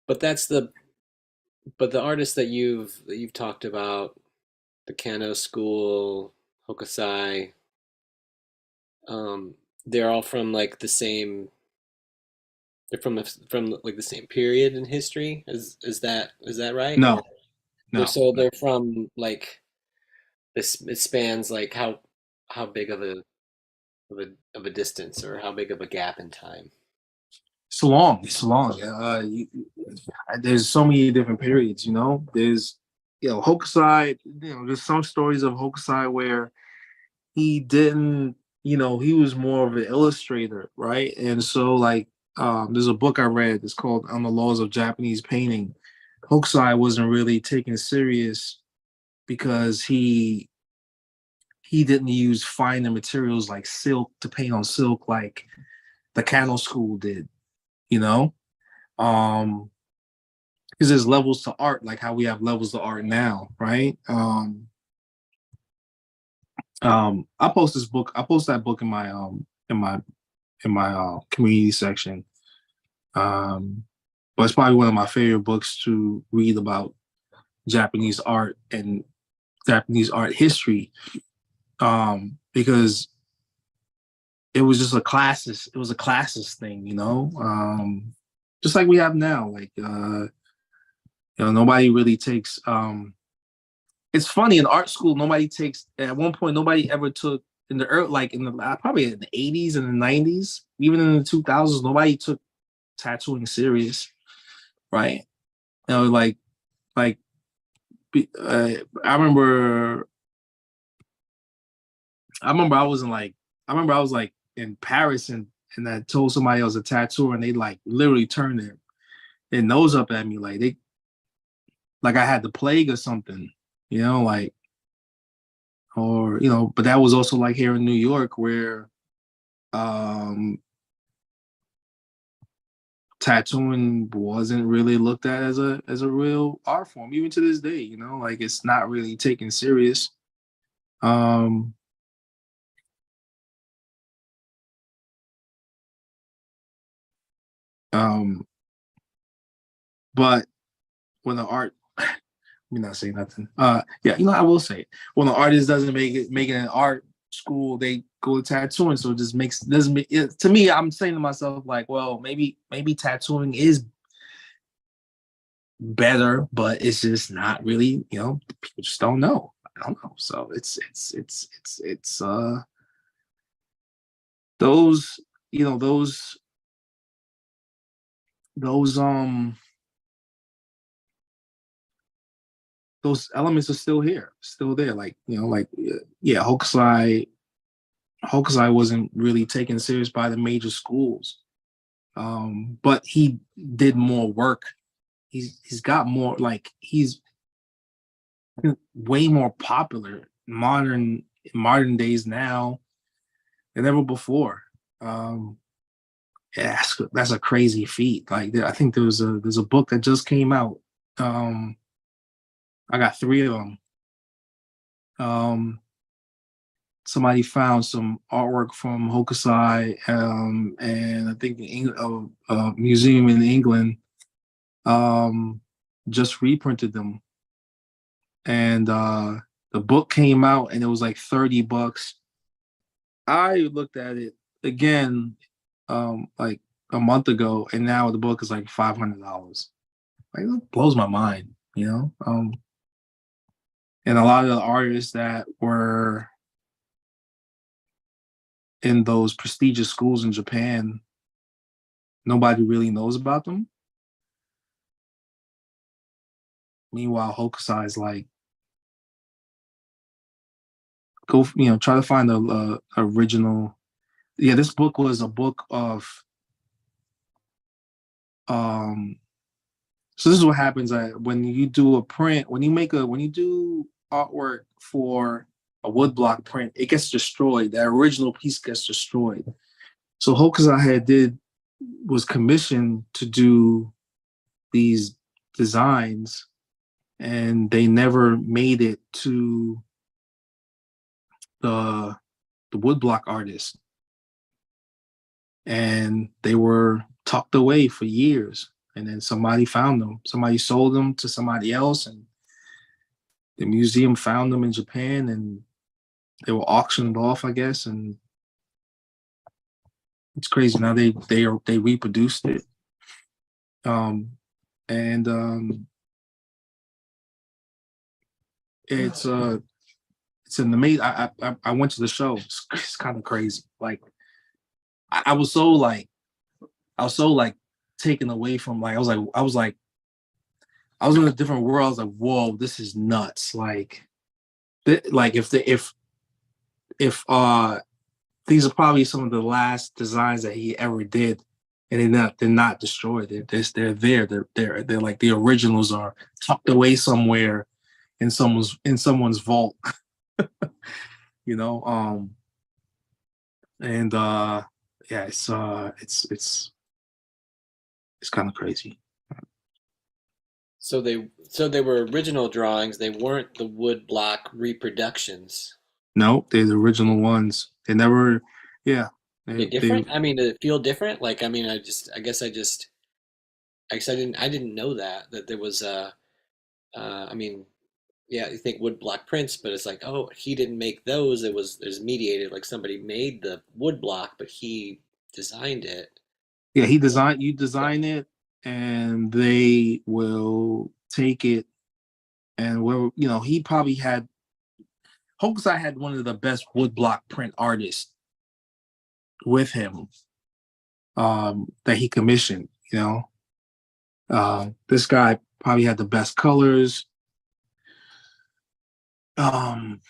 But the artists that you've talked about, the Kano school, Hokusai, they're all from like the same. They're from like the same period in history. Is that right? No, Or no. they're from like this. It spans like how big of a distance, or how big of a gap in time? It's long. It's long. There's so many different periods. There's Hokusai. There's some stories of Hokusai where he didn't. He was more of an illustrator, right? And so like there's a book I read. It's called On the Laws of Japanese Painting. Hokusai wasn't really taken serious because he didn't use finer materials like silk to paint on silk like the Kano school did, because there's levels to art, like how we have levels to art now, right? I post that book in my community section. But it's probably one of my favorite books to read about Japanese art and Japanese art history, because it was just a classist. It was a classist thing, just like we have now. Like, nobody really takes. It's funny in art school. Nobody takes. At one point, nobody ever took in the early, like in the probably in the 80s and the 90s, even in the 2000s. Nobody took tattooing serious, right? I remember I was like in Paris and I told somebody I was a tattooer and they like literally turned it. it nose up at me like I had the plague or something, you know, like, or, you know, but that was also like here in New York where tattooing wasn't really looked at as a real art form, even to this day, you know, like it's not really taken serious. Um um but when the art me not say nothing. Yeah, you know, I will say it. When an artist doesn't make it an art school, they go to tattooing. So it just doesn't make it to me. I'm saying to myself, like, well, maybe tattooing is better, but it's just not really, you know, people just don't know. I don't know. So it's those, you know, those those elements are still here, still there. Like, you know, like yeah, Hokusai wasn't really taken serious by the major schools. But he did more work. He's got more, like he's way more popular modern days now than ever before. Yeah, that's a crazy feat. Like I think there's a book that just came out. I got 3 of them. Somebody found some artwork from Hokusai, and I think a museum in England just reprinted them. And the book came out and it was like $30. I looked at it again like a month ago, and now the book is like $500. Like, it blows my mind, you know? And a lot of the artists that were in those prestigious schools in Japan, nobody really knows about them. Meanwhile, Hokusai is like, go, you know, try to find a original. Yeah, this book was a book of. So this is what happens when you do a print. When you do artwork for a woodblock print, it gets destroyed. That original piece gets destroyed. So Hokusai was commissioned to do these designs, and they never made it to the woodblock artist, and they were tucked away for years. And then somebody found them. Somebody sold them to somebody else, and the museum found them in Japan, and they were auctioned off, I guess. And it's crazy. Now they reproduced it. And it's an amazing. I went to the show. It's kind of crazy. Like I was so like taken away from, like I was in a different world. I was like, whoa, this is nuts. Like if these are probably some of the last designs that he ever did, and they're not destroyed. They're there. They're like the originals are tucked away somewhere in someone's vault. You know, and yeah, it's kind of crazy. So they were original drawings. They weren't the wood block reproductions. No, they're the original ones. They never, yeah. They're different. I mean, did it feel different? Like, I mean, I guess I didn't know that there was I mean, yeah, you think wood block prints, but it's like, oh, he didn't make those. There's mediated, like somebody made the wood block, but he designed it. Yeah, you design it, and they will take it, and you know, he probably had Hokusai had one of the best woodblock print artists with him, that he commissioned, you know. This guy probably had the best colors. Um,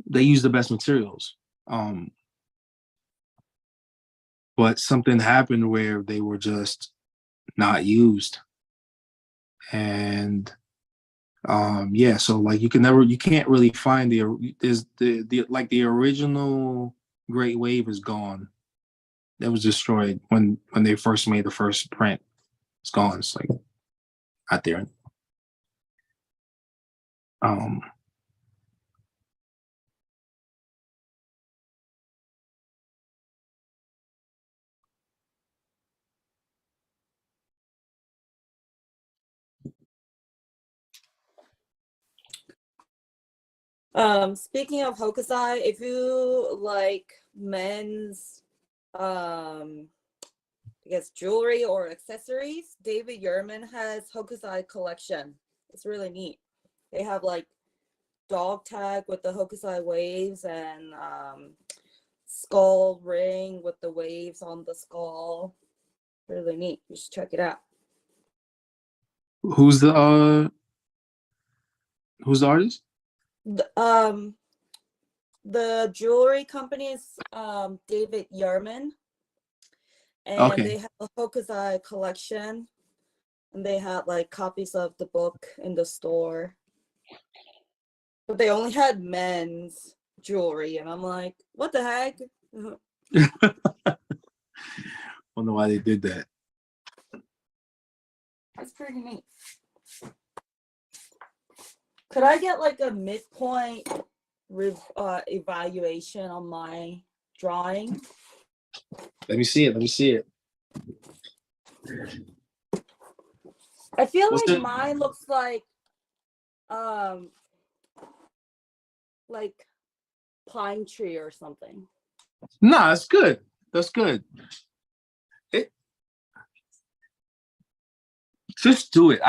they use the best materials. But something happened where they were just not used. And yeah, so like you can't really find the original Great Wave is gone. That was destroyed when they first made the first print. It's gone. It's like out there. Speaking of hokusai, if you like men's I guess jewelry or accessories, David Yurman has hokusai collection. It's really neat. They have like dog tag with the hokusai waves and skull ring with the waves on the skull. Really neat. You should check it out. Who's the artist? The jewelry company is David Yurman, and Okay. they have a hokusai collection, and they had like copies of the book in the store, but they only had men's jewelry, and I'm like, what the heck? Wonder why they did that. That's pretty neat. Could I get like a midpoint evaluation on my drawing? Let me see it. I feel What's like the- mine looks like pine tree or something. Nah, that's good. That's good. Just do it.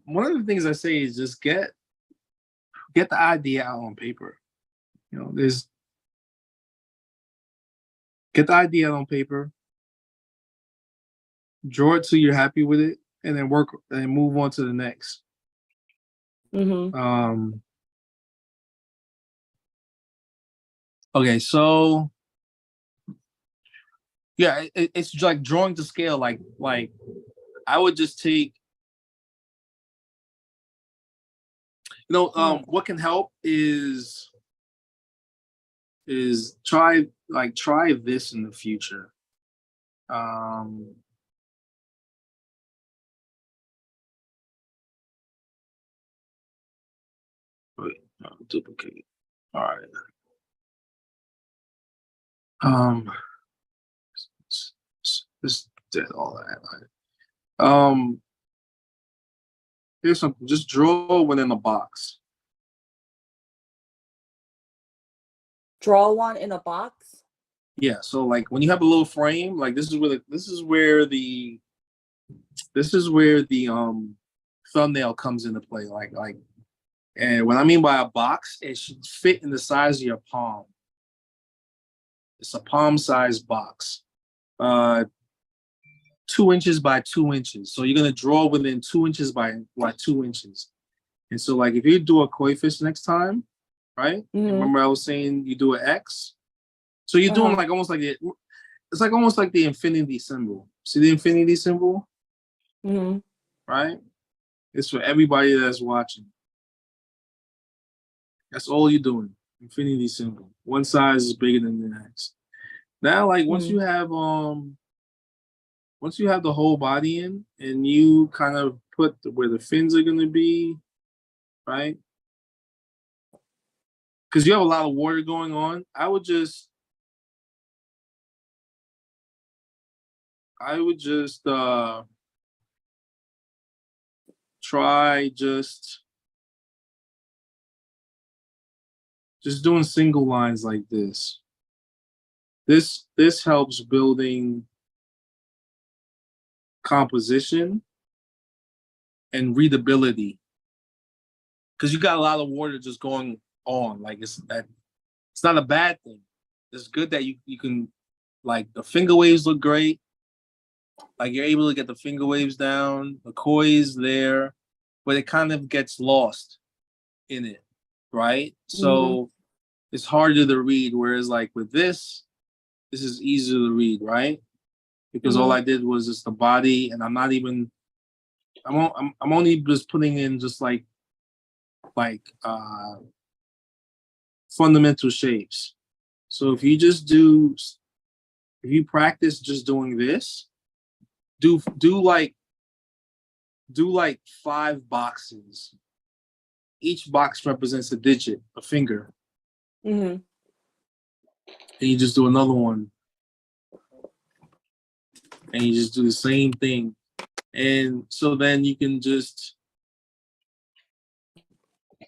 One of the things I say is just get the idea out on paper. You know, get the idea out on paper, draw it till you're happy with it, and then work and move on to the next. Mm-hmm. Okay, so yeah, it's like drawing to scale. Like I would just take, what can help is try this in the future. Wait, no, duplicate. All right. This did all that. Here's something. Just draw within the box. Draw one in a box. Yeah. So like when you have a little frame, like this is where the thumbnail comes into play. And what I mean by a box, it should fit in the size of your palm. It's a palm-sized box. 2 inches by 2 inches. So you're gonna draw within 2 inches by 2 inches. And so like if you do a koi fish next time, right? Mm-hmm. Remember I was saying you do an X? So you're doing like almost like it's like almost like the infinity symbol. See the infinity symbol? Mm-hmm. Right? It's for everybody that's watching. That's all you're doing. Infinity symbol. One size is bigger than the next. Now, like once you have the whole body in and you kind of put where the fins are gonna be, right? Because you have a lot of water going on, I would just try just doing single lines like this. This helps building composition and readability. Because you got a lot of water just going on. Like it's not a bad thing. It's good that you can, like, the finger waves look great. Like you're able to get the finger waves down, the koi is there, but it kind of gets lost in it, right? So it's harder to read. Whereas like with this is easier to read, right? Because all I did was just the body, and I'm not even. I'm only just putting in just like fundamental shapes. So if you practice just doing this, do like 5 boxes. Each box represents a digit, a finger, Mm-hmm. and you just do another one, and you just do the same thing, and so then you can just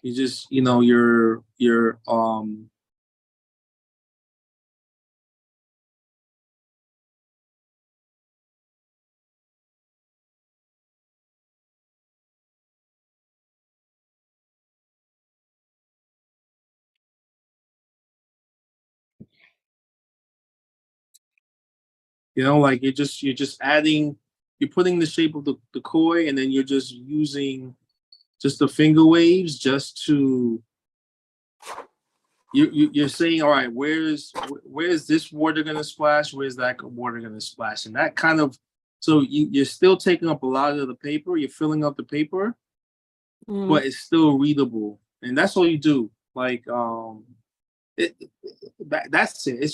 your like you're just adding, you're putting the shape of the koi, and then you're just using just the finger waves just to you're saying, all right, where's this water gonna splash? Where's that water gonna splash? And that kind of, so you're still taking up a lot of the paper. You're filling up the paper, but it's still readable, and that's all you do. Like that's it. It's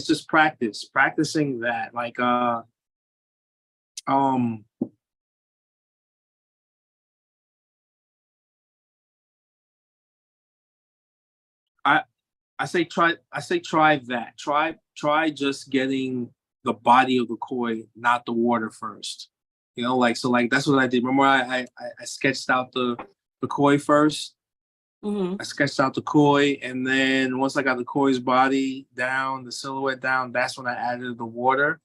just practicing that. Like um I try that. Try just getting the body of the koi, not the water first. Like so like that's what I did. Remember I sketched out the koi first. I sketched out the koi, and then once I got the koi's body down, the silhouette down, that's when I added the water.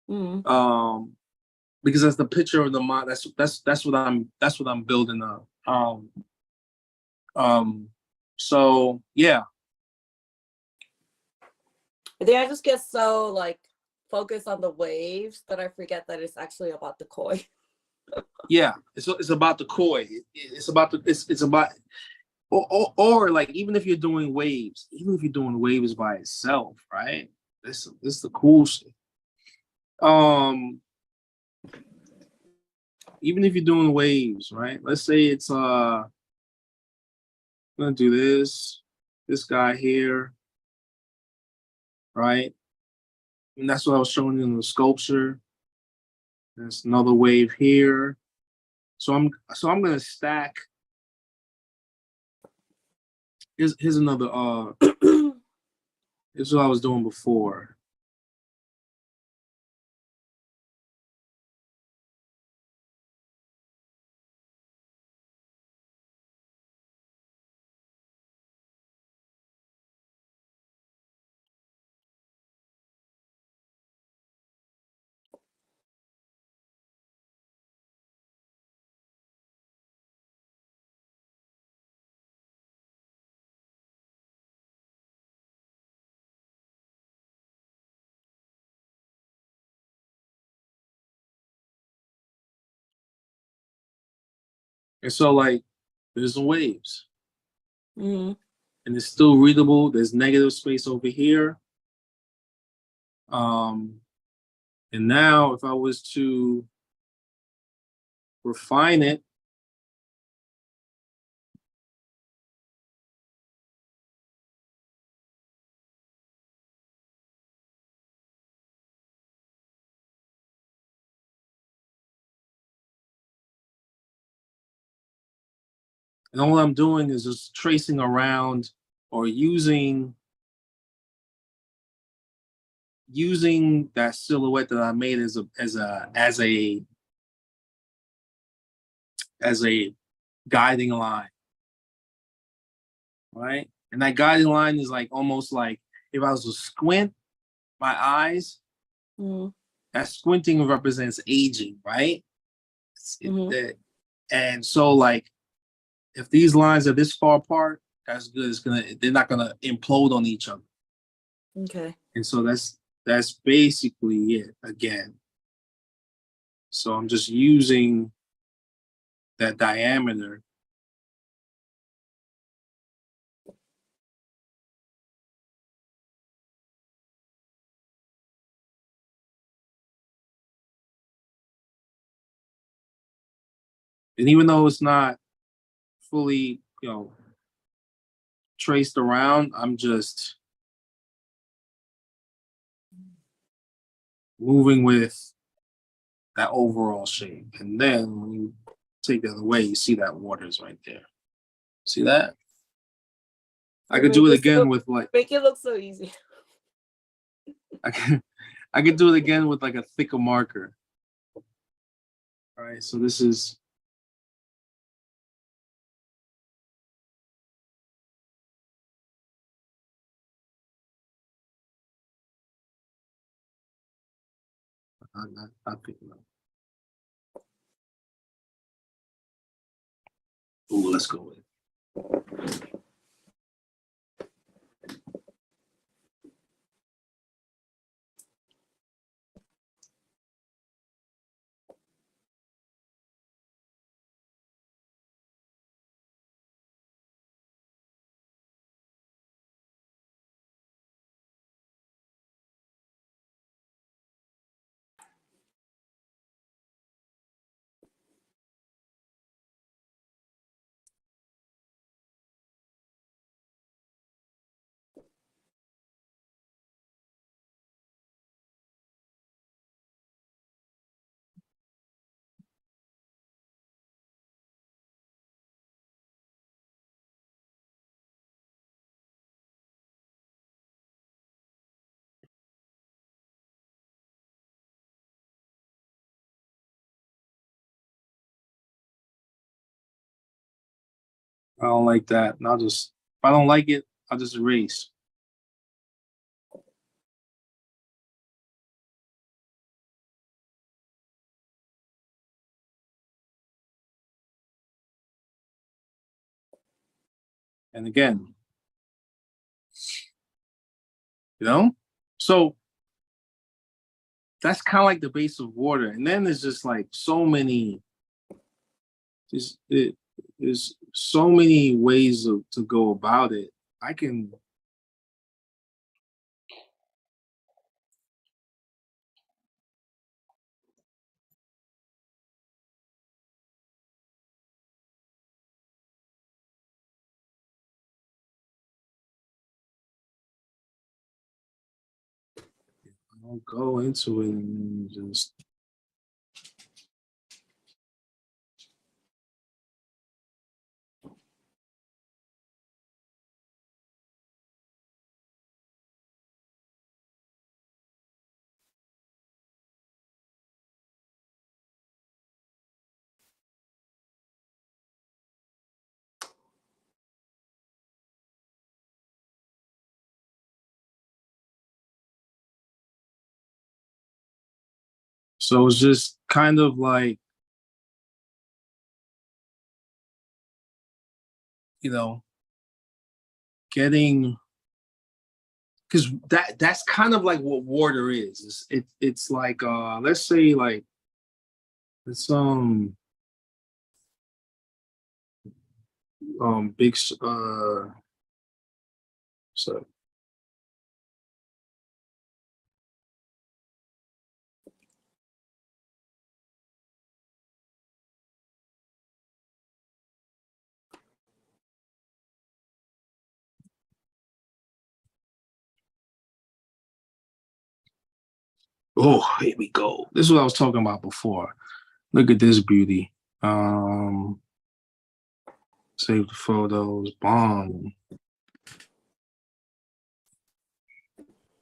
Because that's the picture of the mind. That's what I'm building up. So yeah. I think I just get so like focused on the waves that I forget that it's actually about the koi. Yeah, it's about the koi. It's about or like even if you're doing waves by itself, right? This is the cool shit. Even if you're doing waves, right? Let's say it's I'm gonna do this guy here, right? And that's what I was showing you in the sculpture. There's another wave here. So I'm gonna stack. Here's another here's what I was doing before. And so like there's the waves. And it's still readable. There's negative space over here. And now if I was to refine it, and all I'm doing is just tracing around or using that silhouette that I made as a guiding line, right? And that guiding line is like almost like if I was to squint my eyes, that squinting represents aging, right? And so like if these lines are this far apart, that's good. They're not gonna implode on each other. Okay. And so that's basically it again. So I'm just using that diameter And even though it's not fully, traced around, I'm just moving with that overall shape. And then when you take that away, you see that water's right there. See that? I could do it again with like, Make it look so easy. I could do it again with like a thicker marker. All right, so this is. Not picking up. Ooh, let's go with it. I don't like that. And if I don't like it, I'll just erase. And again, so that's kind of like the base of water. And then there's just like so many, there's so many ways to go about it. I'll go into it and just. So it's just kind of like, getting, because that's kind of like what water is. It's like let's say like it's big so oh, here we go. This is what I was talking about before. Look at this beauty. Save the photos. Bomb.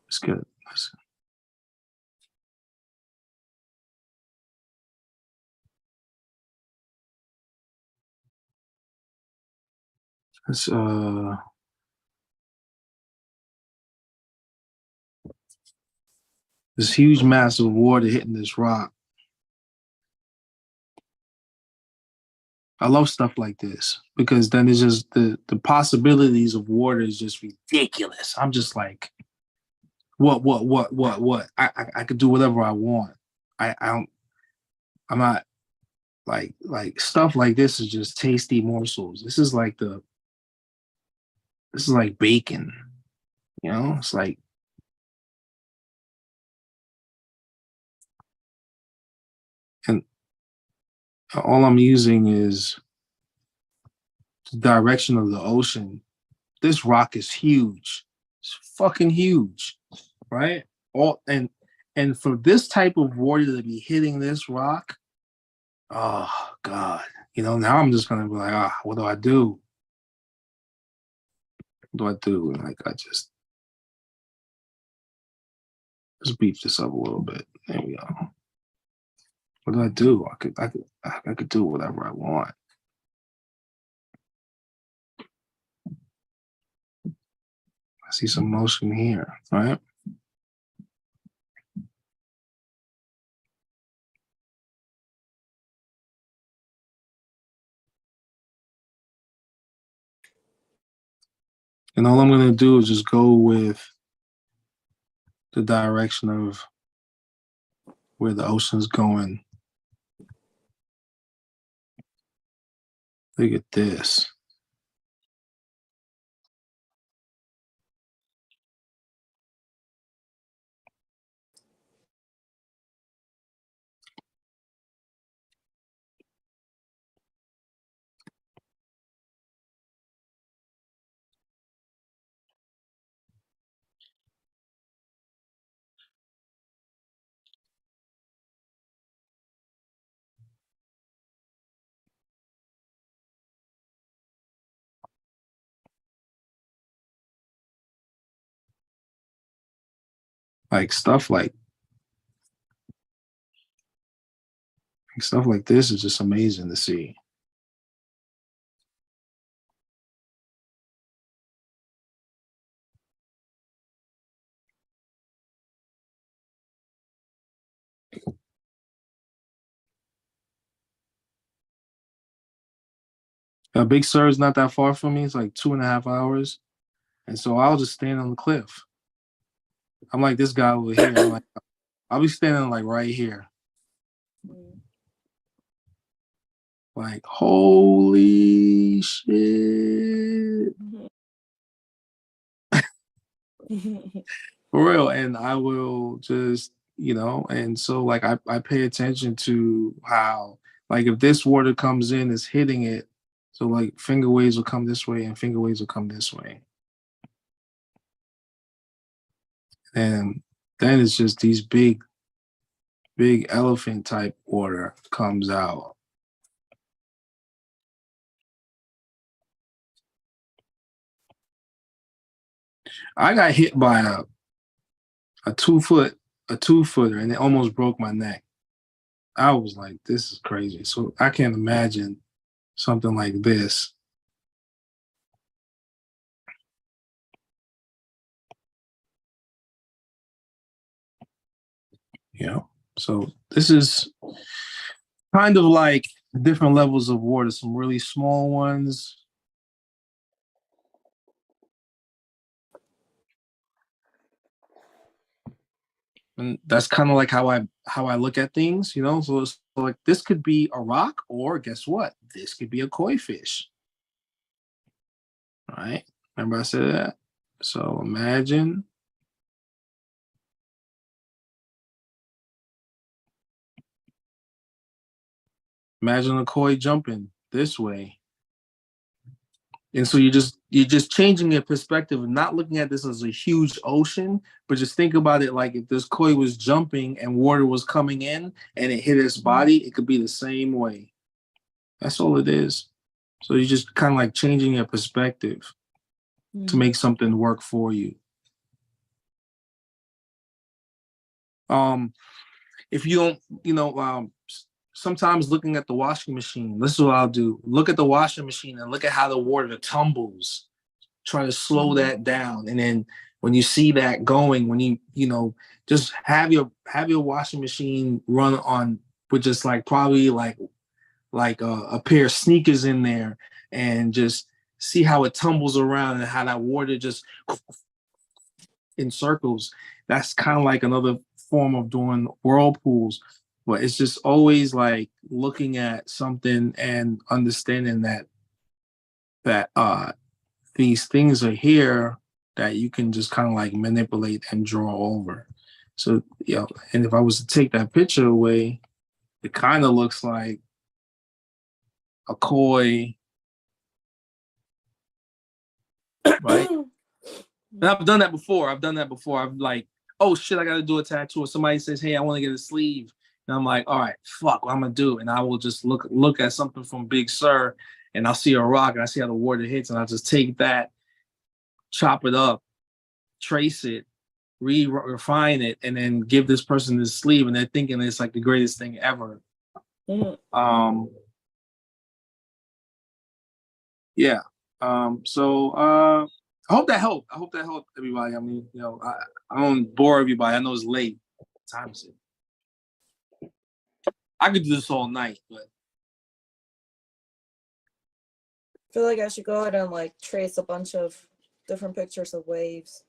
Let's get let's this huge mass of water hitting this rock. I love stuff like this because then it's just the possibilities of water is just ridiculous. I'm just like, what? I could do whatever I want. I'm not like stuff like this is just tasty morsels. This is like bacon, it's like, and all I'm using is the direction of the ocean. This rock is huge. It's fucking huge, right? And for this type of water to be hitting this rock, oh God. Now I'm just gonna be like, what do I do? What do I do? Like let's beef this up a little bit. There we go. What do I do? I could do whatever I want. I see some motion here, right? And all I'm going to do is just go with the direction of where the ocean's going. Look at this. Like stuff like this is just amazing to see. Big Sur is not that far from me. It's like 2.5 hours. And so I'll just stand on the cliff. I'm like this guy over here. I'll be standing like right here. Like, holy shit. For real. And I will just, and so like I pay attention to how, like if this water comes in, it's hitting it. So like finger waves will come this way and finger waves will come this way. And then it's just these big elephant type water comes out. I got hit by a 2-footer and it almost broke my neck. I was like, this is crazy. So I can't imagine something like this. So this is kind of like different levels of water, some really small ones. And that's kind of like how I look at things, So it's like this could be a rock, or guess what? This could be a koi fish. All right? Remember I said that? So imagine a koi jumping this way. And so you're just changing your perspective and not looking at this as a huge ocean, but just think about it like if this koi was jumping and water was coming in and it hit its body, it could be the same way. That's all it is. So you're just kind of like changing your perspective to make something work for you. If you don't, sometimes looking at the washing machine, this is what I'll do. Look at the washing machine and look at how the water tumbles. Try to slow that down. And then when you see that going, when you just have your washing machine run on with just like probably like a pair of sneakers in there, and just see how it tumbles around and how that water just in circles. That's kind of like another form of doing whirlpools. But it's just always like looking at something and understanding that these things are here that you can just kind of like manipulate and draw over. So, and if I was to take that picture away, it kind of looks like a koi, right? And I've done that before. I'm like, oh shit, I got to do a tattoo. Or somebody says, hey, I want to get a sleeve. And I'm like, all right, fuck, what I'm going to do? And I will just look at something from Big Sur, and I'll see a rock, and I see how the water hits, and I'll just take that, chop it up, trace it, refine it, and then give this person this sleeve, and they're thinking it's like the greatest thing ever. Yeah. So I hope that helped. I hope that helped everybody. I mean, I don't bore everybody. I know it's late. What time is it? I could do this all night, but I feel like I should go ahead and like trace a bunch of different pictures of waves.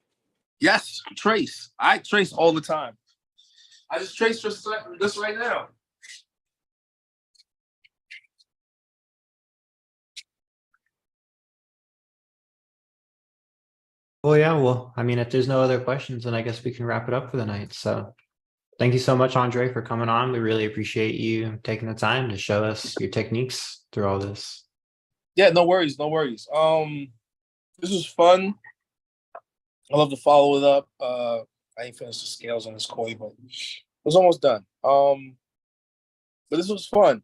yes, trace. I trace all the time. I just trace just right now. Well, yeah, well, I mean, if there's no other questions, then I guess we can wrap it up for the night. So thank you so much, Andre, for coming on. We really appreciate you taking the time to show us your techniques through all this. Yeah, no worries, no worries. This was fun. I love to follow it up. I ain't finished the scales on this koi, but it was almost done. But this was fun.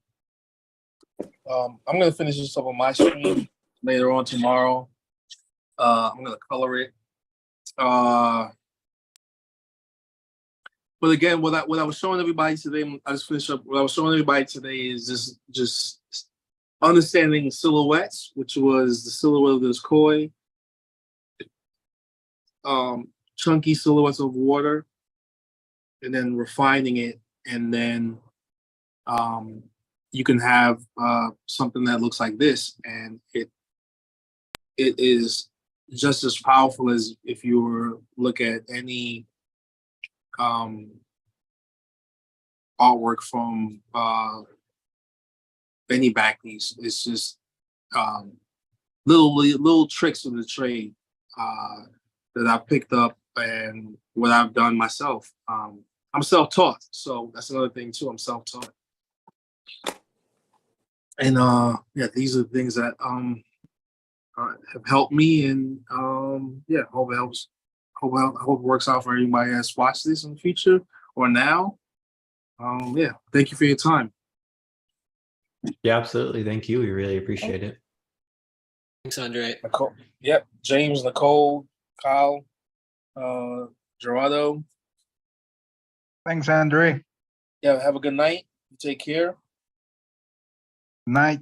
I'm gonna finish this up on my stream later on tomorrow. I'm gonna color it. But again, what I was showing everybody today, I just finished up. What I was showing everybody today is just understanding silhouettes, which was the silhouette of this koi, chunky silhouettes of water, and then refining it, and then you can have something that looks like this, and it is just as powerful as if you were look at any artwork from any back piece. It's just little tricks of the trade that I picked up and what I've done myself. I'm self-taught, so that's another thing too. I'm self-taught, and yeah, these are the things that have helped me, and yeah, hope it helps. Hope it works out for everybody that's watched this in the future or now. Yeah, thank you for your time. Yeah, absolutely. Thank you. We really appreciate it. Thanks, Andre. Nicole, yep, James, Nicole, Kyle, Gerardo. Thanks, Andre. Yeah, have a good night. You take care. Night.